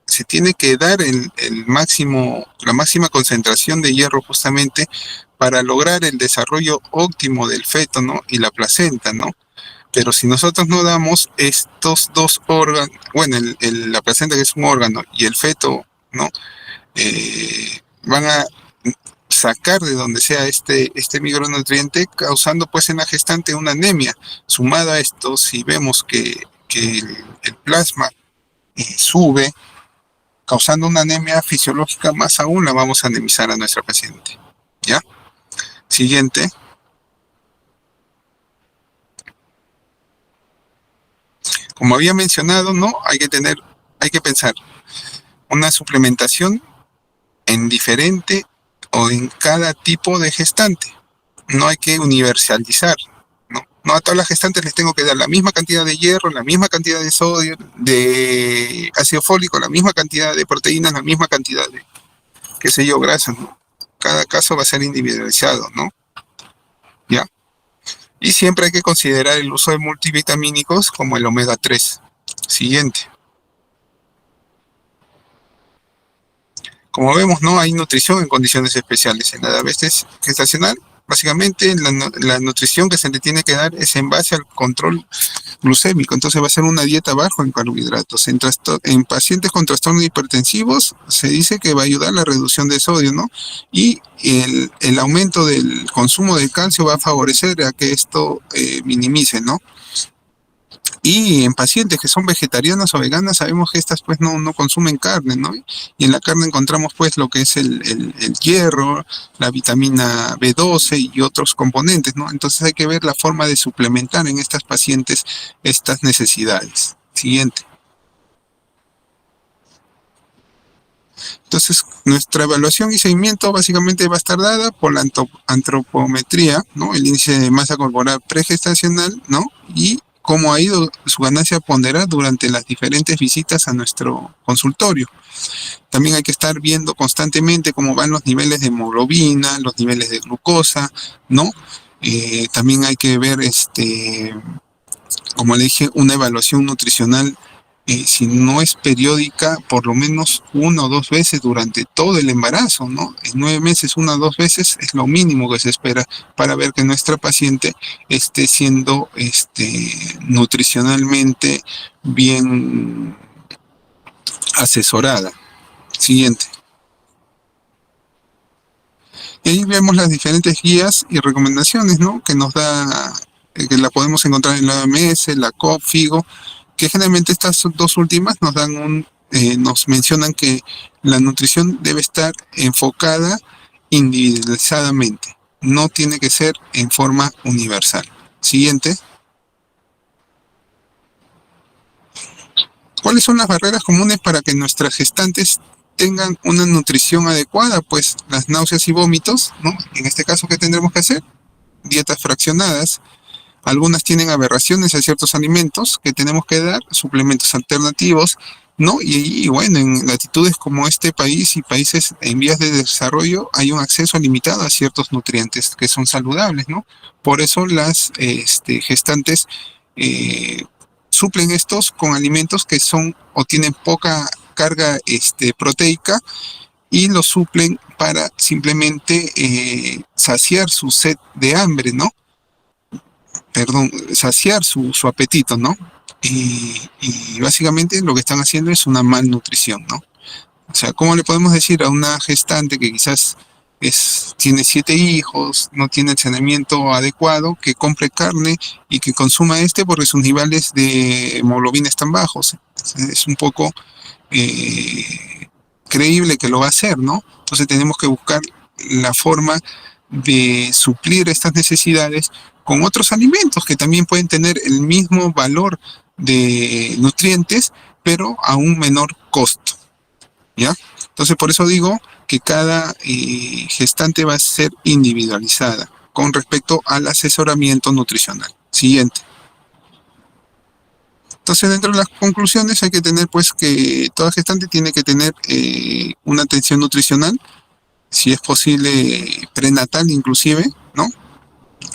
Se tiene que dar la máxima concentración de hierro justamente para lograr el desarrollo óptimo del feto, ¿no? Y la placenta, ¿no? Pero si nosotros no damos estos dos órganos, bueno, la placenta, que es un órgano, y el feto, ¿no? Van a sacar de donde sea este micronutriente, causando pues en la gestante una anemia. Sumado a esto, si vemos que el plasma sube, causando una anemia fisiológica, más aún la vamos a anemizar a nuestra paciente, ¿ya? Siguiente. Como había mencionado, ¿no? Hay que pensar una suplementación en diferente o en cada tipo de gestante. No hay que universalizar, ¿no? No a todas las gestantes les tengo que dar la misma cantidad de hierro, la misma cantidad de sodio, de ácido fólico, la misma cantidad de proteínas, la misma cantidad de, qué sé yo, grasas, ¿no? Cada caso va a ser individualizado, ¿no? ¿Ya? Y siempre hay que considerar el uso de multivitamínicos como el omega 3. Siguiente. Como vemos, no hay nutrición en condiciones especiales. En la diabetes gestacional, básicamente la nutrición que se le tiene que dar es en base al control glucémico. Entonces va a ser una dieta baja en carbohidratos. En pacientes con trastornos hipertensivos se dice que va a ayudar a la reducción de sodio, ¿no? Y el aumento del consumo de calcio va a favorecer a que esto minimice, ¿no? Y en pacientes que son vegetarianas o veganas sabemos que estas pues no consumen carne, ¿no? Y en la carne encontramos pues lo que es el hierro, la vitamina B12 y otros componentes, ¿no? Entonces hay que ver la forma de suplementar en estas pacientes estas necesidades. Siguiente. Entonces, nuestra evaluación y seguimiento básicamente va a estar dada por la antropometría, ¿no? El índice de masa corporal pregestacional, ¿no? Y cómo ha ido su ganancia ponderal durante las diferentes visitas a nuestro consultorio. También hay que estar viendo constantemente cómo van los niveles de hemoglobina, los niveles de glucosa, ¿no? También hay que ver, como le dije, una evaluación nutricional, si no es periódica, por lo menos 1 o 2 veces durante todo el embarazo, ¿no? En 9 meses, 1 o 2 veces es lo mínimo que se espera para ver que nuestra paciente esté siendo nutricionalmente bien asesorada. Siguiente. Y ahí vemos las diferentes guías y recomendaciones, ¿no? Que nos da, que la podemos encontrar en la OMS, la COP, FIGO, que generalmente estas dos últimas nos mencionan que la nutrición debe estar enfocada individualizadamente, no tiene que ser en forma universal. Siguiente. ¿Cuáles son las barreras comunes para que nuestras gestantes tengan una nutrición adecuada? Pues las náuseas y vómitos, ¿no? En este caso, ¿qué tendremos que hacer? Dietas fraccionadas. Algunas tienen aberraciones a ciertos alimentos que tenemos que dar, suplementos alternativos, ¿no? Y bueno, en latitudes como este país y países en vías de desarrollo hay un acceso limitado a ciertos nutrientes que son saludables, ¿no? Por eso las gestantes suplen estos con alimentos que son o tienen poca carga proteica y los suplen para simplemente saciar su sed de hambre, ¿no? Perdón, saciar su apetito, ¿no? Y básicamente lo que están haciendo es una malnutrición, ¿no? O sea, ¿cómo le podemos decir a una gestante que quizás tiene 7 hijos, no tiene el saneamiento adecuado, que compre carne y que consuma porque sus niveles de hemoglobina están bajos? Es un poco creíble que lo va a hacer, ¿no? Entonces tenemos que buscar la forma de suplir estas necesidades con otros alimentos que también pueden tener el mismo valor de nutrientes, pero a un menor costo, ¿ya? Entonces, por eso digo que cada gestante va a ser individualizada con respecto al asesoramiento nutricional. Siguiente. Entonces, dentro de las conclusiones hay que tener, pues, que toda gestante tiene que tener una atención nutricional, si es posible prenatal inclusive, ¿no?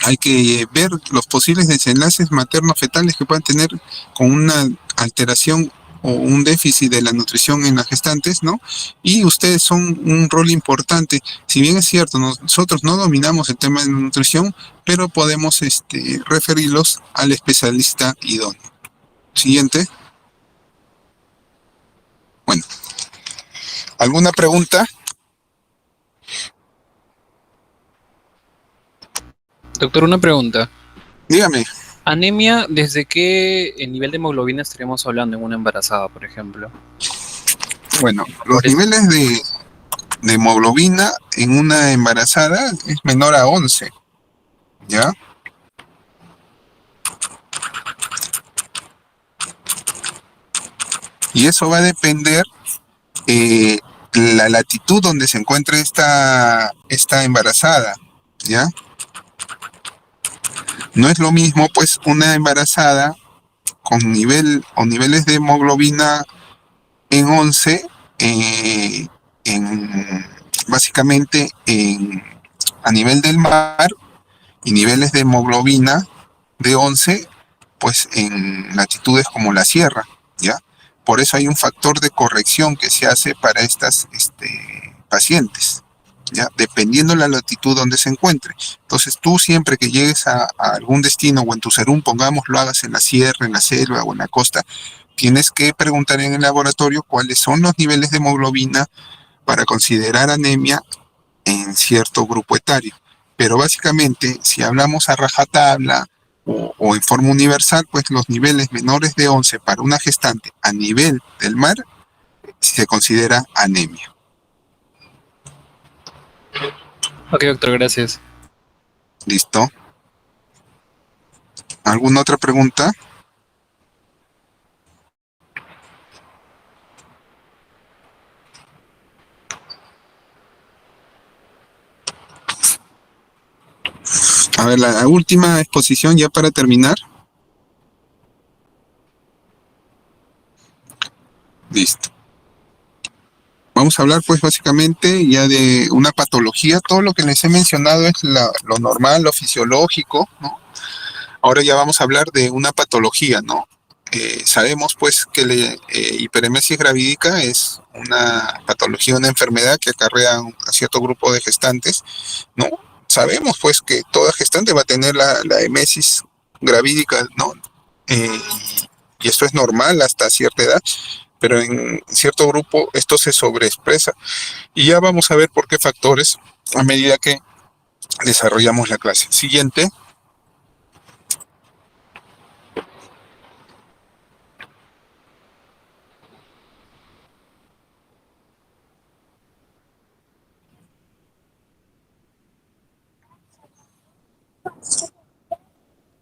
Hay que ver los posibles desenlaces materno-fetales que puedan tener con una alteración o un déficit de la nutrición en las gestantes, ¿no? Y ustedes son un rol importante. Si bien es cierto, nosotros no dominamos el tema de la nutrición, pero podemos referirlos al especialista idóneo. Siguiente. Bueno, ¿alguna pregunta? Doctor, una pregunta. Dígame. ¿Anemia, desde qué nivel de hemoglobina estaríamos hablando en una embarazada, por ejemplo? Bueno, los Por eso. niveles de hemoglobina en una embarazada es menor a 11, ¿ya? Y eso va a depender la latitud donde se encuentre esta embarazada, ¿ya? No es lo mismo, pues, una embarazada con niveles de hemoglobina en 11, en, básicamente a nivel del mar, y niveles de hemoglobina de 11, pues en latitudes como la sierra, ¿ya? Por eso hay un factor de corrección que se hace para estas pacientes, ¿ya? Dependiendo de la latitud donde se encuentre. Entonces tú siempre que llegues a algún destino o en tu serum, pongamos, lo hagas en la sierra, en la selva o en la costa, tienes que preguntar en el laboratorio cuáles son los niveles de hemoglobina para considerar anemia en cierto grupo etario. Pero básicamente, si hablamos a rajatabla o en forma universal, pues los niveles menores de 11 para una gestante a nivel del mar se considera anemia. Ok, doctor, gracias. ¿Listo? ¿Alguna otra pregunta? A ver, la última exposición ya para terminar. Listo. Vamos a hablar pues básicamente ya de una patología. Todo lo que les he mencionado es lo normal, lo fisiológico, ¿no? Ahora ya vamos a hablar de una patología, ¿no? Sabemos pues que la hiperemesis gravídica es una patología, una enfermedad que acarrea a cierto grupo de gestantes, ¿no? Sabemos pues que toda gestante va a tener la emesis gravídica, ¿no? Y esto es normal hasta cierta edad, pero en cierto grupo esto se sobreexpresa. Y ya vamos a ver por qué factores a medida que desarrollamos la clase. Siguiente.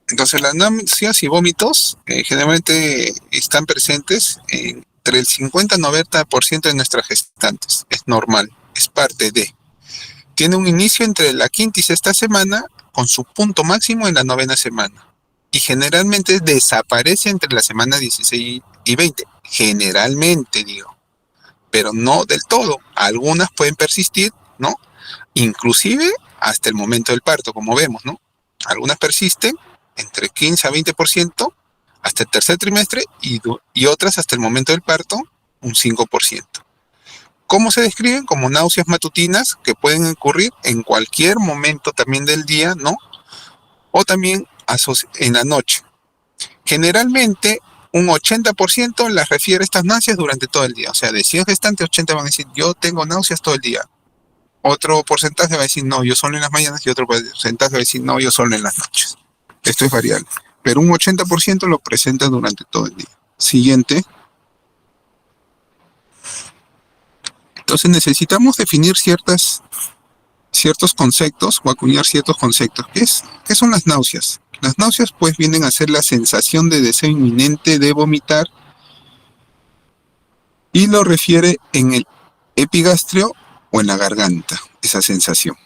Entonces las náuseas y vómitos generalmente están presentes entre el 50 y 90% de nuestras gestantes. Es normal, es parte de. Tiene un inicio entre la quinta y sexta semana con su punto máximo en la novena semana. Y generalmente desaparece entre la semana 16 y 20. Generalmente, digo. Pero no del todo. Algunas pueden persistir, ¿no? Inclusive hasta el momento del parto, como vemos, ¿no? Algunas persisten entre 15 a 20% hasta el tercer trimestre y otras hasta el momento del parto, un 5%. ¿Cómo se describen? Como náuseas matutinas que pueden ocurrir en cualquier momento también del día, ¿no? O también en la noche. Generalmente, un 80% las refiere a estas náuseas durante todo el día. O sea, de 100 gestantes, 80 van a decir, yo tengo náuseas todo el día. Otro porcentaje va a decir, no, yo solo en las mañanas, y otro porcentaje va a decir, no, yo solo en las noches. Esto es variable. Pero un 80% lo presenta durante todo el día. Siguiente. Entonces necesitamos definir ciertos conceptos o acuñar ciertos conceptos. ¿Qué son las náuseas? Las náuseas pues vienen a ser la sensación de deseo inminente de vomitar y lo refiere en el epigastrio o en la garganta, esa sensación.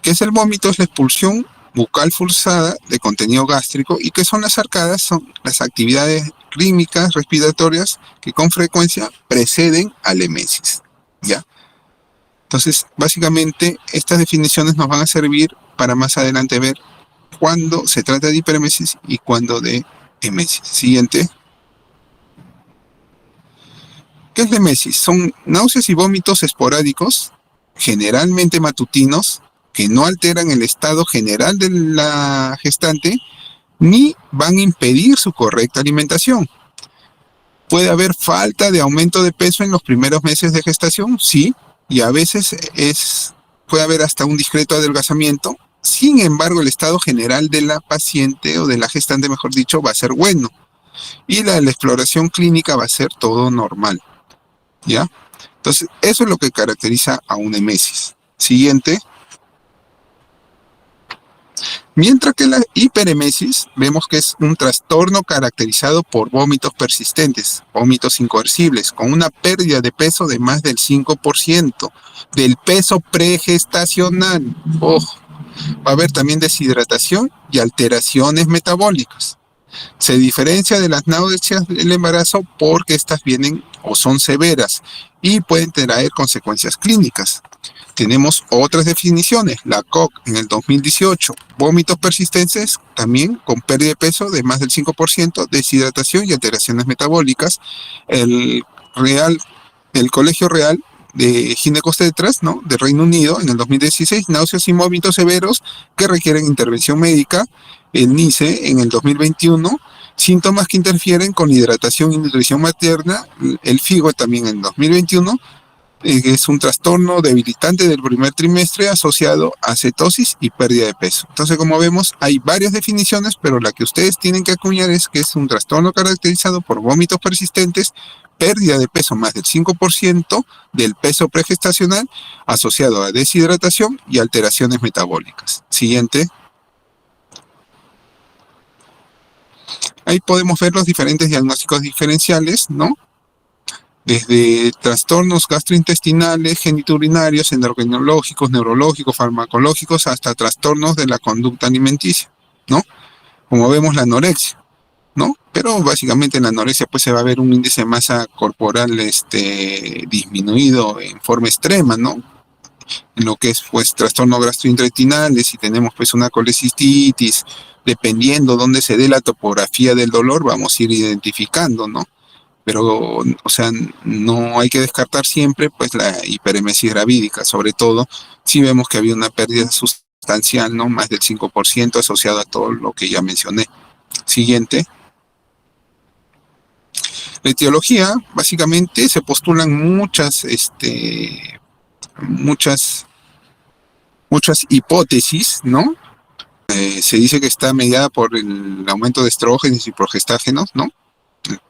¿Qué es el vómito? Es la expulsión bucal forzada de contenido gástrico. ¿Y qué son las arcadas? Son las actividades rítmicas respiratorias que con frecuencia preceden al emesis, ¿ya? Entonces, básicamente, estas definiciones nos van a servir para más adelante ver cuándo se trata de hiperemesis y cuándo de emesis. Siguiente. ¿Qué es la emesis? Son náuseas y vómitos esporádicos, generalmente matutinos, que no alteran el estado general de la gestante ni van a impedir su correcta alimentación. ¿Puede haber falta de aumento de peso en los primeros meses de gestación? Sí, y a veces puede haber hasta un discreto adelgazamiento. Sin embargo, el estado general de la paciente o de la gestante, mejor dicho, va a ser bueno. Y la exploración clínica va a ser todo normal, ¿ya? Entonces, eso es lo que caracteriza a una emesis. Siguiente. Mientras que la hiperemesis vemos que es un trastorno caracterizado por vómitos persistentes, vómitos incoercibles, con una pérdida de peso de más del 5% del peso pregestacional. Ojo, Va a haber también deshidratación y alteraciones metabólicas. Se diferencia de las náuseas del embarazo porque estas vienen o son severas y pueden traer consecuencias clínicas. Tenemos otras definiciones, la COC en el 2018, vómitos persistentes también con pérdida de peso de más del 5%, deshidratación y alteraciones metabólicas. El Real, el Colegio Real de Ginecobstetras, ¿no?, de Reino Unido en el 2016, náuseas y vómitos severos que requieren intervención médica. El NICE en el 2021, síntomas que interfieren con hidratación y nutrición materna. El FIGO también en 2021, es un trastorno debilitante del primer trimestre asociado a cetosis y pérdida de peso. Entonces, como vemos, hay varias definiciones, pero la que ustedes tienen que acuñar es que es un trastorno caracterizado por vómitos persistentes, pérdida de peso más del 5% del peso pregestacional, asociado a deshidratación y alteraciones metabólicas. Siguiente. Ahí podemos ver los diferentes diagnósticos diferenciales, ¿no? Desde trastornos gastrointestinales, genitourinarios, endocrinológicos, neurológicos, farmacológicos, hasta trastornos de la conducta alimenticia, ¿no? Como vemos, la anorexia, ¿no? Pero básicamente en la anorexia pues se va a ver un índice de masa corporal disminuido en forma extrema, ¿no? En lo que es pues trastornos gastrointestinales, si tenemos pues una colecistitis, dependiendo dónde se dé la topografía del dolor, vamos a ir identificando, ¿no? Pero, o sea, no hay que descartar siempre pues la hiperemesis gravídica, sobre todo si vemos que había una pérdida sustancial, ¿no?, más del 5% asociado a todo lo que ya mencioné. Siguiente. La etiología, básicamente se postulan muchas, muchas hipótesis, ¿no? Se dice que está mediada por el aumento de estrógenos y progestágenos, ¿no?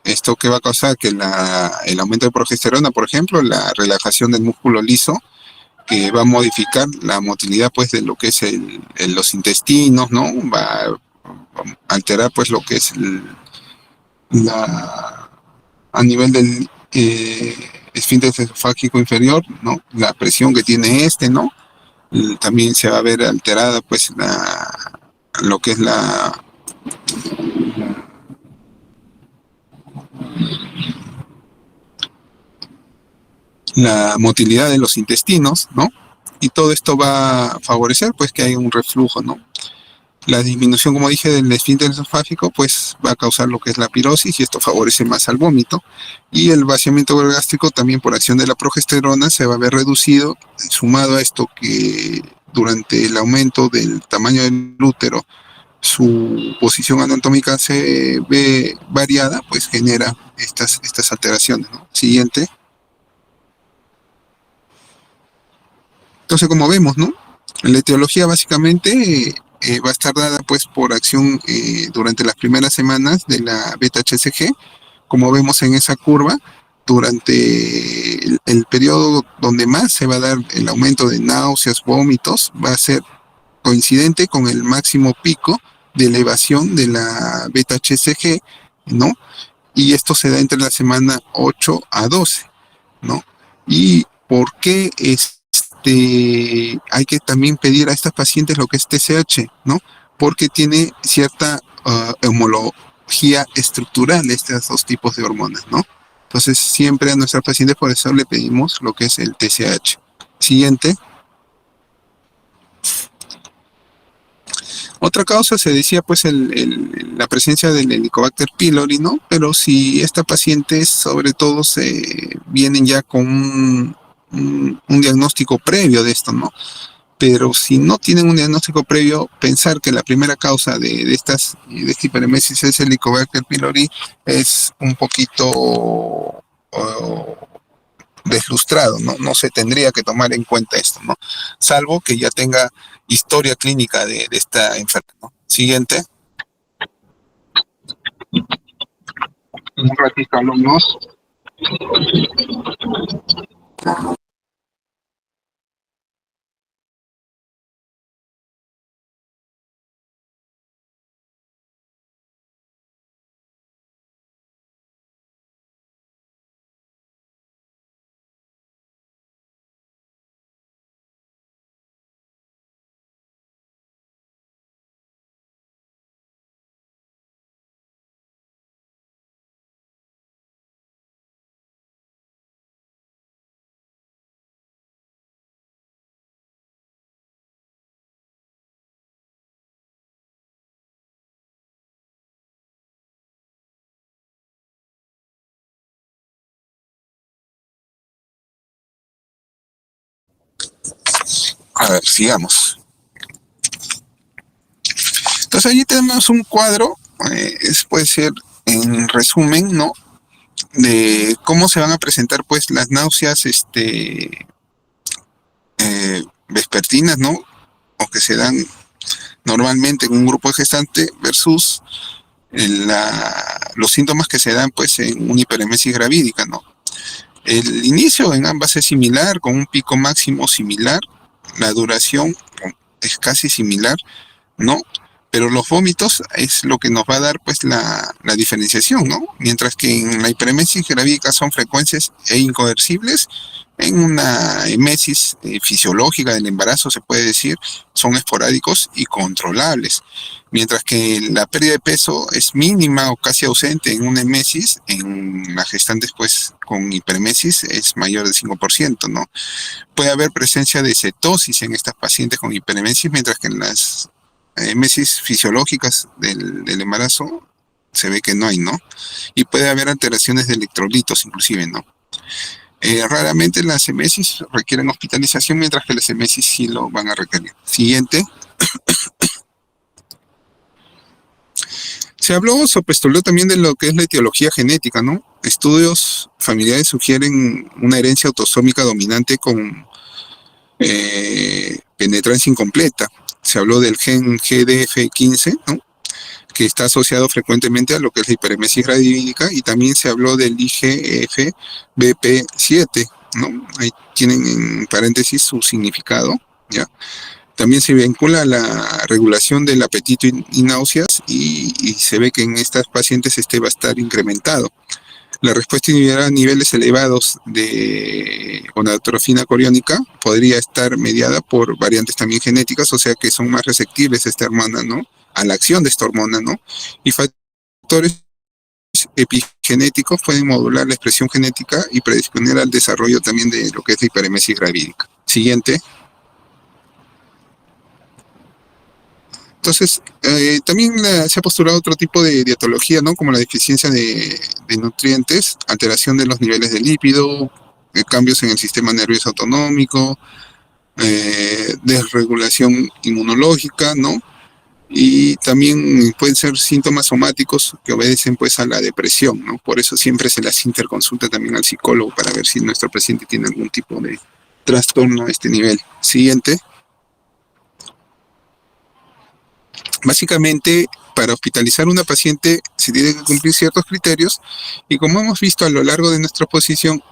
Esto que va a causar que el aumento de progesterona, por ejemplo, la relajación del músculo liso, que va a modificar la motilidad pues de lo que es los intestinos, ¿no? Va a alterar pues lo que es la, a nivel del esfínter esofágico inferior, ¿no? La presión que tiene ¿no? También se va a ver alterada pues lo que es la motilidad de los intestinos, ¿no? Y todo esto va a favorecer pues que haya un reflujo, ¿no? La disminución, como dije, del esfínter esofágico, pues va a causar lo que es la pirosis y esto favorece más al vómito. Y el vaciamiento gástrico también por acción de la progesterona se va a ver reducido, sumado a esto que durante el aumento del tamaño del útero su posición anatómica se ve variada, pues genera estas alteraciones, ¿no? Siguiente. Entonces, como vemos, ¿no? La etiología básicamente va a estar dada pues por acción durante las primeras semanas de la beta-HCG, como vemos en esa curva, durante el periodo donde más se va a dar el aumento de náuseas, vómitos, va a ser coincidente con el máximo pico de elevación de la beta-HCG, ¿no? Y esto se da entre la semana 8 a 12, ¿no? ¿Y por qué hay que también pedir a estas pacientes lo que es TSH, ¿no? Porque tiene cierta homología estructural estos dos tipos de hormonas, ¿no? Entonces, siempre a nuestras pacientes por eso le pedimos lo que es el TSH. Siguiente. Otra causa se decía pues la presencia del Helicobacter pylori, ¿no? Pero si esta paciente sobre todo vienen ya con un diagnóstico previo de esto, ¿no? Pero si no tienen un diagnóstico previo, pensar que la primera causa de esta hiperemesis es el Helicobacter pylori es un poquito deslustrado, ¿no? No se tendría que tomar en cuenta esto, ¿no? Salvo que ya tenga historia clínica de esta enfermedad, ¿no? Siguiente. Un ratito, alumnos. A ver, sigamos. Entonces allí tenemos un cuadro, puede ser en resumen, ¿no? De cómo se van a presentar pues las náuseas vespertinas, ¿no? O que se dan normalmente en un grupo de gestante versus los síntomas que se dan pues en una hiperemesis gravídica, ¿no? El inicio en ambas es similar, con un pico máximo similar, la duración es casi similar, ¿no? Pero los vómitos es lo que nos va a dar pues la diferenciación, ¿no? Mientras que en la hiperemesis gravídica son frecuentes e incoercibles, en una emesis fisiológica del embarazo se puede decir, son esporádicos y controlables. Mientras que la pérdida de peso es mínima o casi ausente en una emesis, en las gestantes pues con hiperemesis es mayor del 5%, ¿no? Puede haber presencia de cetosis en estas pacientes con hiperemesis, mientras que en las emesis fisiológicas del embarazo se ve que no hay, ¿no? Y puede haber alteraciones de electrolitos inclusive, ¿no? Raramente las emesis requieren hospitalización, mientras que las emesis sí lo van a requerir. Siguiente. Se postuló también de lo que es la etiología genética, ¿no? Estudios familiares sugieren una herencia autosómica dominante con penetrancia incompleta. Se habló del gen GDF15, ¿no? Que está asociado frecuentemente a lo que es la hiperemesis gravídica, y también se habló del IGF-BP7, ¿no? Ahí tienen en paréntesis su significado, ¿ya? También se vincula a la regulación del apetito y náuseas, y se ve que en estas pacientes va a estar incrementado. La respuesta individual a niveles elevados de gonadotrofina coriónica podría estar mediada por variantes también genéticas, o sea que son más receptibles a esta hormona, ¿no? A la acción de esta hormona, ¿no? Y factores epigenéticos pueden modular la expresión genética y predisponer al desarrollo también de lo que es la hiperemesis gravídica. Siguiente. Entonces, también se ha postulado otro tipo de dietología, ¿no? Como la deficiencia de nutrientes, alteración de los niveles de lípido, cambios en el sistema nervioso autonómico, desregulación inmunológica, ¿no? Y también pueden ser síntomas somáticos que obedecen pues a la depresión, ¿no? Por eso siempre se las interconsulta también al psicólogo para ver si nuestro paciente tiene algún tipo de trastorno a este nivel. Siguiente. Básicamente, para hospitalizar a una paciente se tiene que cumplir ciertos criterios, y como hemos visto a lo largo de nuestra exposición,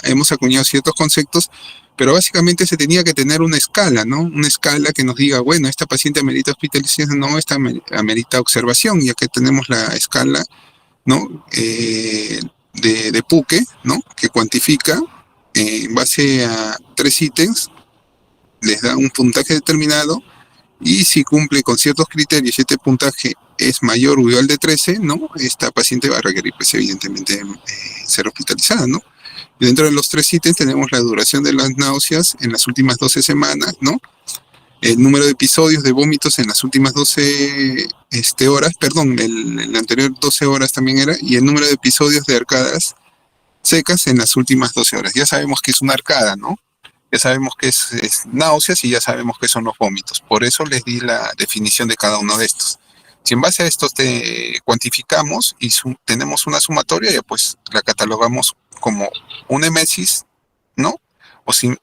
hemos acuñado ciertos conceptos, pero básicamente se tenía que tener una escala, ¿no? Una escala que nos diga, bueno, esta paciente amerita hospitalización, no, esta amerita observación, ya que tenemos la escala, ¿no? De Puque, ¿no? Que cuantifica en base a 3 ítems, les da un puntaje determinado, y si cumple con ciertos criterios y este puntaje es mayor o igual de 13, ¿no? Esta paciente va a requerir, pues, evidentemente, ser hospitalizada, ¿no? Y dentro de los 3 ítems tenemos la duración de las náuseas en las últimas 12 semanas, ¿no? El número de episodios de vómitos en las últimas 12 horas, perdón, el anterior 12 horas también era, y el número de episodios de arcadas secas en las últimas 12 horas. Ya sabemos que es una arcada, ¿no? Ya sabemos que es náuseas, y ya sabemos que son los vómitos. Por eso les di la definición de cada uno de estos. Si en base a estos te cuantificamos y tenemos una sumatoria, ya pues la catalogamos como una emesis, ¿no?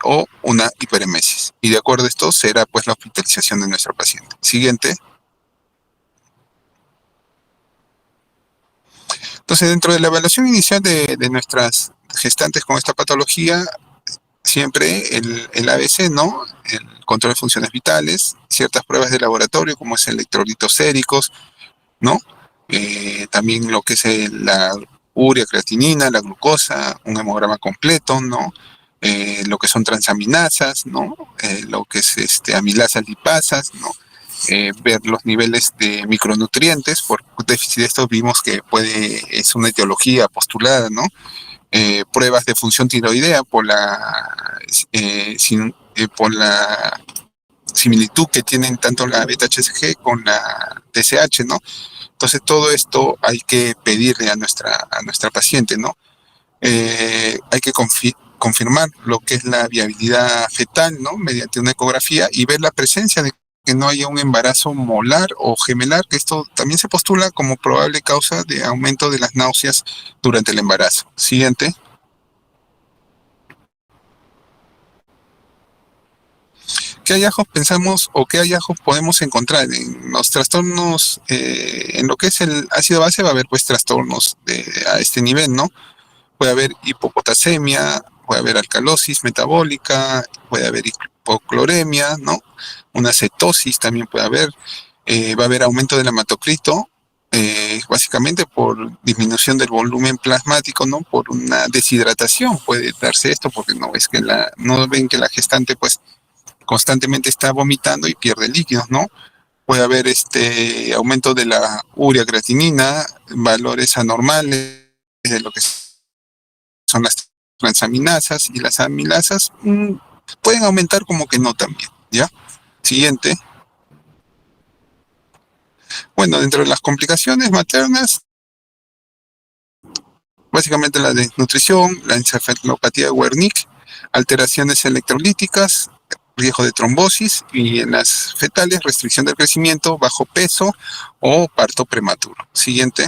O una hiperemesis. Y de acuerdo a esto será pues la hospitalización de nuestro paciente. Siguiente. Entonces, dentro de la evaluación inicial de nuestras gestantes con esta patología, siempre el ABC, ¿no? El control de funciones vitales, ciertas pruebas de laboratorio como es electrolitos séricos, ¿no? También lo que es la urea, creatinina, la glucosa, un hemograma completo, ¿no? Lo que son transaminasas, ¿no? Lo que es amilasas lipasas, ¿no? Ver los niveles de micronutrientes. Por déficit de estos vimos que es una etiología postulada, ¿no? Pruebas de función tiroidea por por la similitud que tienen tanto la beta-HCG con la TSH, ¿no? Entonces todo esto hay que pedirle a nuestra paciente, ¿no? Hay que confirmar lo que es la viabilidad fetal, ¿no? Mediante una ecografía y ver la presencia de que no haya un embarazo molar o gemelar, que esto también se postula como probable causa de aumento de las náuseas durante el embarazo. Siguiente. ¿Qué hallazgos pensamos o qué hallazgos podemos encontrar en los trastornos, en lo que es el ácido base? Va a haber pues trastornos a este nivel, ¿no? Puede haber hipopotasemia, puede haber alcalosis metabólica, puede haber hipocloremia, ¿no? Una cetosis también puede haber, va a haber aumento del hematocrito, básicamente por disminución del volumen plasmático, ¿no? Por una deshidratación puede darse esto, porque no es que no ven que la gestante pues constantemente está vomitando y pierde líquidos, ¿no? Puede haber aumento de la urea creatinina, valores anormales de lo que son las transaminasas y las amilasas, pueden aumentar como que no también, ¿ya? Siguiente. Bueno, dentro de las complicaciones maternas, básicamente la desnutrición, la encefalopatía de Wernicke, alteraciones electrolíticas, riesgo de trombosis y en las fetales, restricción del crecimiento, bajo peso o parto prematuro. Siguiente.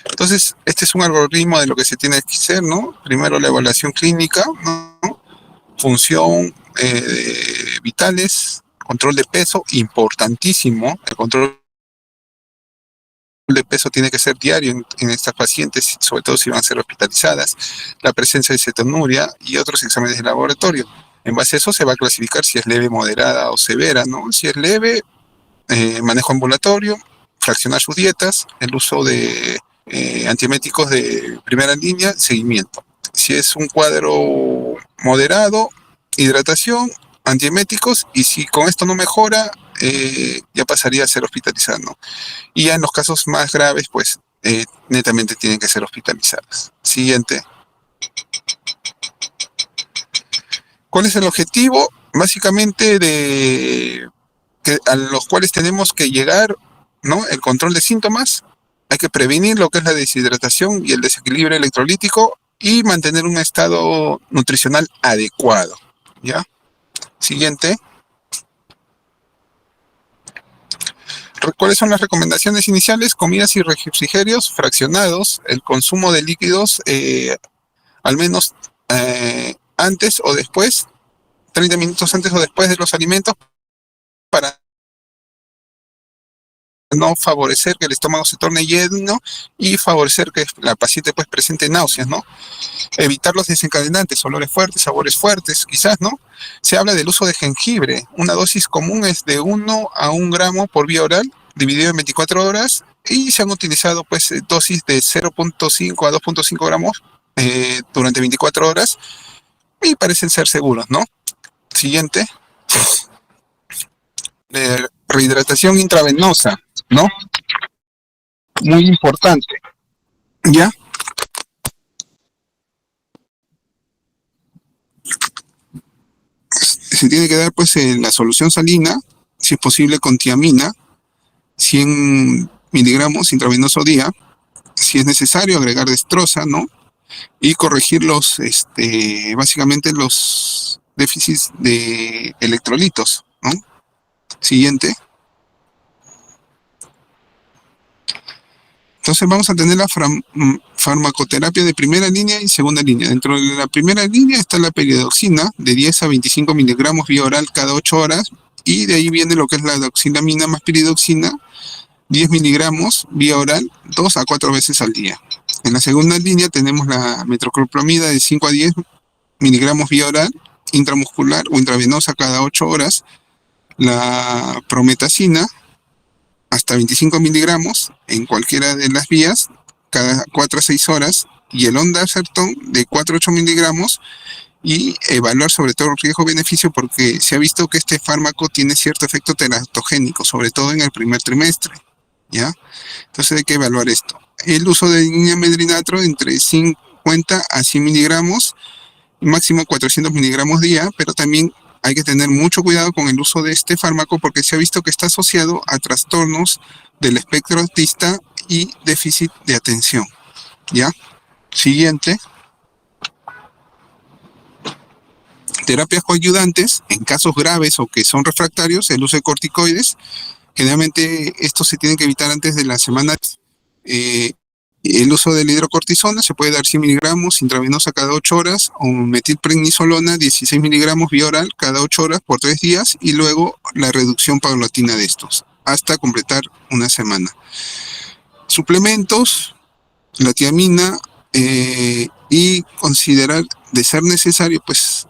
Entonces, este es un algoritmo de lo que se tiene que hacer, ¿no? Primero la evaluación clínica, ¿no? Función vitales, control de peso, importantísimo. El control de peso tiene que ser diario en estas pacientes, sobre todo si van a ser hospitalizadas, la presencia de cetonuria y otros exámenes de laboratorio. En base a eso se va a clasificar si es leve, moderada o severa, ¿no? Si es leve, manejo ambulatorio, fraccionar sus dietas, el uso de antieméticos de primera línea, seguimiento. Si es un cuadro moderado, hidratación, antieméticos, y si con esto no mejora, ya pasaría a ser hospitalizado, ¿no? Y ya en los casos más graves, pues netamente tienen que ser hospitalizadas. Siguiente. ¿Cuál es el objetivo? Básicamente a los cuales tenemos que llegar, ¿no? El control de síntomas, hay que prevenir lo que es la deshidratación y el desequilibrio electrolítico y mantener un estado nutricional adecuado, ¿ya? Siguiente. ¿Cuáles son las recomendaciones iniciales? Comidas y refrigerios fraccionados, el consumo de líquidos al menos antes o después, 30 minutos antes o después de los alimentos, para no favorecer que el estómago se torne lleno y favorecer que la paciente pues presente náuseas, ¿no? Evitar los desencadenantes, olores fuertes, sabores fuertes, quizás, ¿no? Se habla del uso de jengibre. Una dosis común es de 1 a 1 gramo por vía oral, dividido en 24 horas, y se han utilizado pues dosis de 0.5 a 2.5 gramos durante 24 horas, y parecen ser seguros, ¿no? Siguiente. Rehidratación intravenosa, ¿no? Muy importante. ¿Ya? Se tiene que dar pues la solución salina, si es posible con tiamina, 100 miligramos intravenoso día, si es necesario agregar destroza, ¿no? Y corregir básicamente los déficits de electrolitos, ¿no? Siguiente. Entonces vamos a tener la farmacoterapia de primera línea y segunda línea. Dentro de la primera línea está la peridoxina de 10 a 25 miligramos vía oral cada 8 horas, y de ahí viene lo que es la doxilamina más piridoxina, 10 miligramos vía oral 2 a 4 veces al día. En la segunda línea tenemos la metoclopramida de 5 a 10 miligramos vía oral, intramuscular o intravenosa cada 8 horas, la prometacina hasta 25 miligramos en cualquiera de las vías cada 4 a 6 horas, y el ondansetron de 4 a 8 miligramos, y evaluar sobre todo el riesgo-beneficio, porque se ha visto que este fármaco tiene cierto efecto teratogénico, sobre todo en el primer trimestre, ¿ya? Entonces hay que evaluar esto. El uso de niamedrinatro entre 50 a 100 miligramos, máximo 400 miligramos día, pero también hay que tener mucho cuidado con el uso de este fármaco, porque se ha visto que está asociado a trastornos del espectro autista y déficit de atención, ¿ya? Siguiente. Terapias coayudantes, en casos graves o que son refractarios, el uso de corticoides. Generalmente estos se tienen que evitar antes de la semana. El uso de la hidrocortisona se puede dar 100 miligramos intravenosa cada 8 horas o metilprednisolona 16 miligramos vía oral cada 8 horas por 3 días y luego la reducción paulatina de estos hasta completar una semana. Suplementos, la tiamina y considerar de ser necesario pues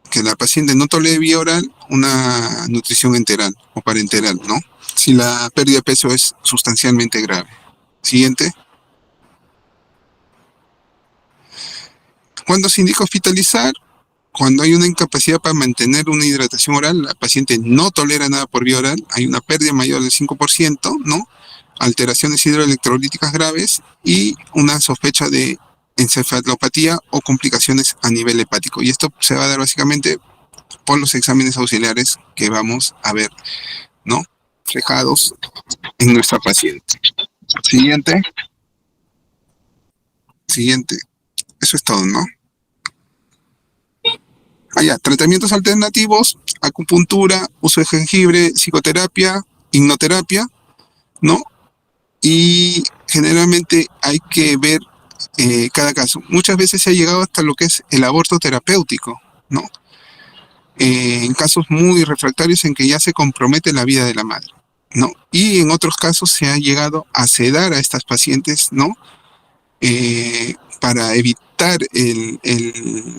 que la paciente no tolere vía oral una nutrición enteral o parenteral, ¿no? Si la pérdida de peso es sustancialmente grave. Siguiente. ¿Cuándo se indica hospitalizar? Cuando hay una incapacidad para mantener una hidratación oral, la paciente no tolera nada por vía oral, hay una pérdida mayor del 5%, ¿no? Alteraciones hidroelectrolíticas graves y una sospecha de encefalopatía o complicaciones a nivel hepático. Y esto se va a dar básicamente por los exámenes auxiliares que vamos a ver, ¿no? Reflejados en nuestra paciente. Siguiente. Siguiente. Eso es todo, ¿no? Tratamientos alternativos, acupuntura, uso de jengibre, psicoterapia, hipnoterapia, ¿no? Y generalmente hay que ver cada caso. Muchas veces se ha llegado hasta lo que es el aborto terapéutico, ¿no? En casos muy refractarios en que ya se compromete la vida de la madre, ¿no? Y en otros casos se ha llegado a sedar a estas pacientes, ¿no? Para evitar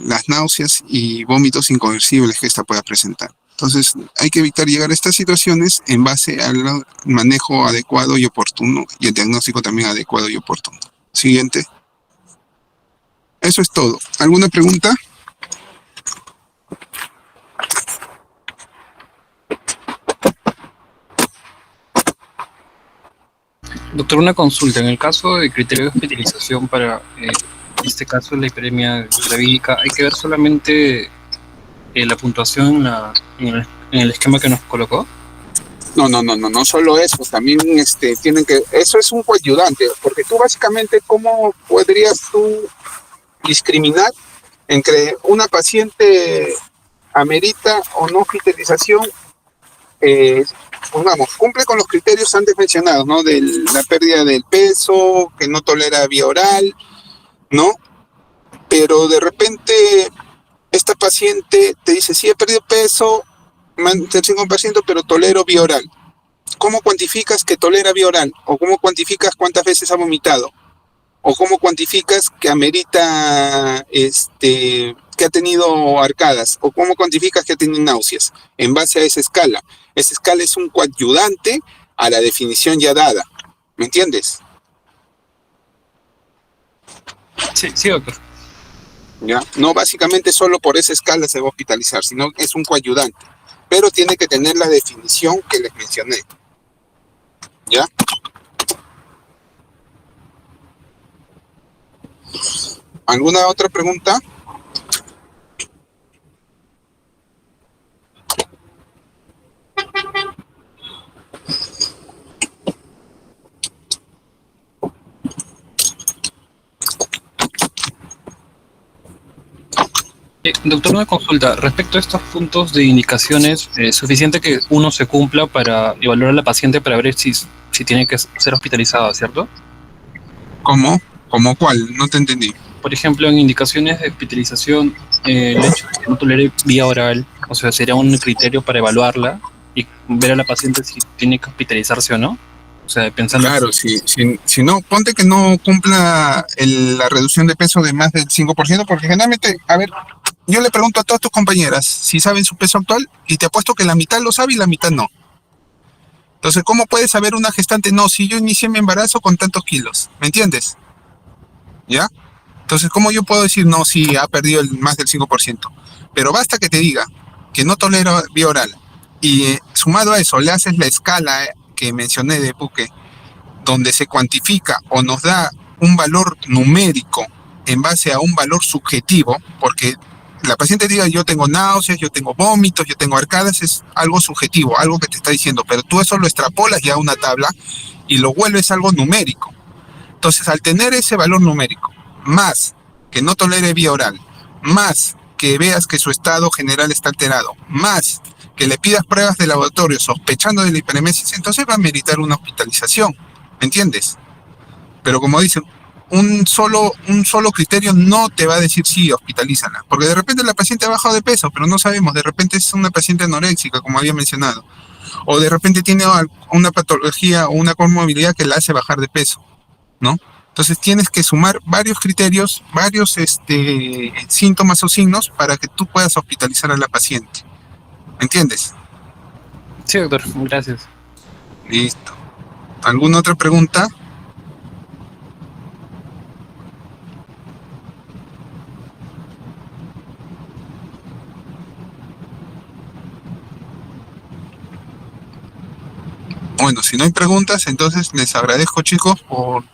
las náuseas y vómitos inconversibles que esta pueda presentar. Entonces, hay que evitar llegar a estas situaciones en base al manejo adecuado y oportuno y el diagnóstico también adecuado y oportuno. Siguiente. Eso es todo. ¿Alguna pregunta? Doctor, una consulta. En el caso de criterio de hospitalización para este caso de la hiperemia gravídica, ¿hay que ver solamente la puntuación en el esquema que nos colocó? No solo eso, también tienen que, eso es un coayudante, porque tú básicamente, ¿cómo podrías tú discriminar entre una paciente amerita o no hospitalización? Pongamos, cumple con los criterios antes mencionados, ¿no? De la pérdida del peso, que no tolera vía oral, ¿no? Pero de repente esta paciente te dice, sí he perdido peso, del 5%, pero tolero vía oral. ¿Cómo cuantificas que tolera vía oral? ¿O cómo cuantificas cuántas veces ha vomitado? ¿O cómo cuantificas que amerita, que ha tenido arcadas? ¿O cómo cuantificas que ha tenido náuseas? En base a esa escala. Esa escala es un coadyuvante a la definición ya dada. ¿Me entiendes? Sí, doctor. ¿Ya? No básicamente solo por esa escala se va a hospitalizar, sino es un coadyuvante. Pero tiene que tener la definición que les mencioné. ¿Ya? ¿Alguna otra pregunta? Doctor, una consulta. Respecto a estos puntos de indicaciones, ¿es suficiente que uno se cumpla para evaluar a la paciente para ver si tiene que ser hospitalizada, cierto? ¿Cómo? ¿Cómo cuál? No te entendí. Por ejemplo, en indicaciones de hospitalización, el hecho de que no tolere vía oral, o sea, sería un criterio para evaluarla y ver a la paciente si tiene que hospitalizarse o no. O sea, pensando... Claro, si no, ponte que no cumpla la reducción de peso de más del 5%, porque generalmente, a ver, yo le pregunto a todas tus compañeras si saben su peso actual y te apuesto que la mitad lo sabe y la mitad no. Entonces, ¿cómo puede saber una gestante? No, si yo inicié mi embarazo con tantos kilos, ¿me entiendes? ¿Ya? Entonces, ¿cómo yo puedo decir, no, si ha perdido más del 5%? Pero basta que te diga que no tolera vía oral y sumado a eso le haces la escala que mencioné de Buque, donde se cuantifica o nos da un valor numérico en base a un valor subjetivo, porque la paciente diga yo tengo náuseas, yo tengo vómitos, yo tengo arcadas, es algo subjetivo, algo que te está diciendo, pero tú eso lo extrapolas ya a una tabla y lo vuelves algo numérico. Entonces, al tener ese valor numérico, más que no tolere vía oral, más que veas que su estado general está alterado, más que le pidas pruebas de laboratorio sospechando de la hiperemesis, entonces va a meritar una hospitalización, ¿me entiendes? Pero como dicen, un solo criterio no te va a decir sí, hospitalízala, porque de repente la paciente ha bajado de peso, pero no sabemos, de repente es una paciente anoréxica, como había mencionado, o de repente tiene una patología o una comorbilidad que la hace bajar de peso, ¿no? Entonces tienes que sumar varios criterios, varios síntomas o signos para que tú puedas hospitalizar a la paciente. ¿Me entiendes? Sí, doctor, gracias. Listo. ¿Alguna otra pregunta? Bueno, si no hay preguntas, entonces les agradezco, chicos, por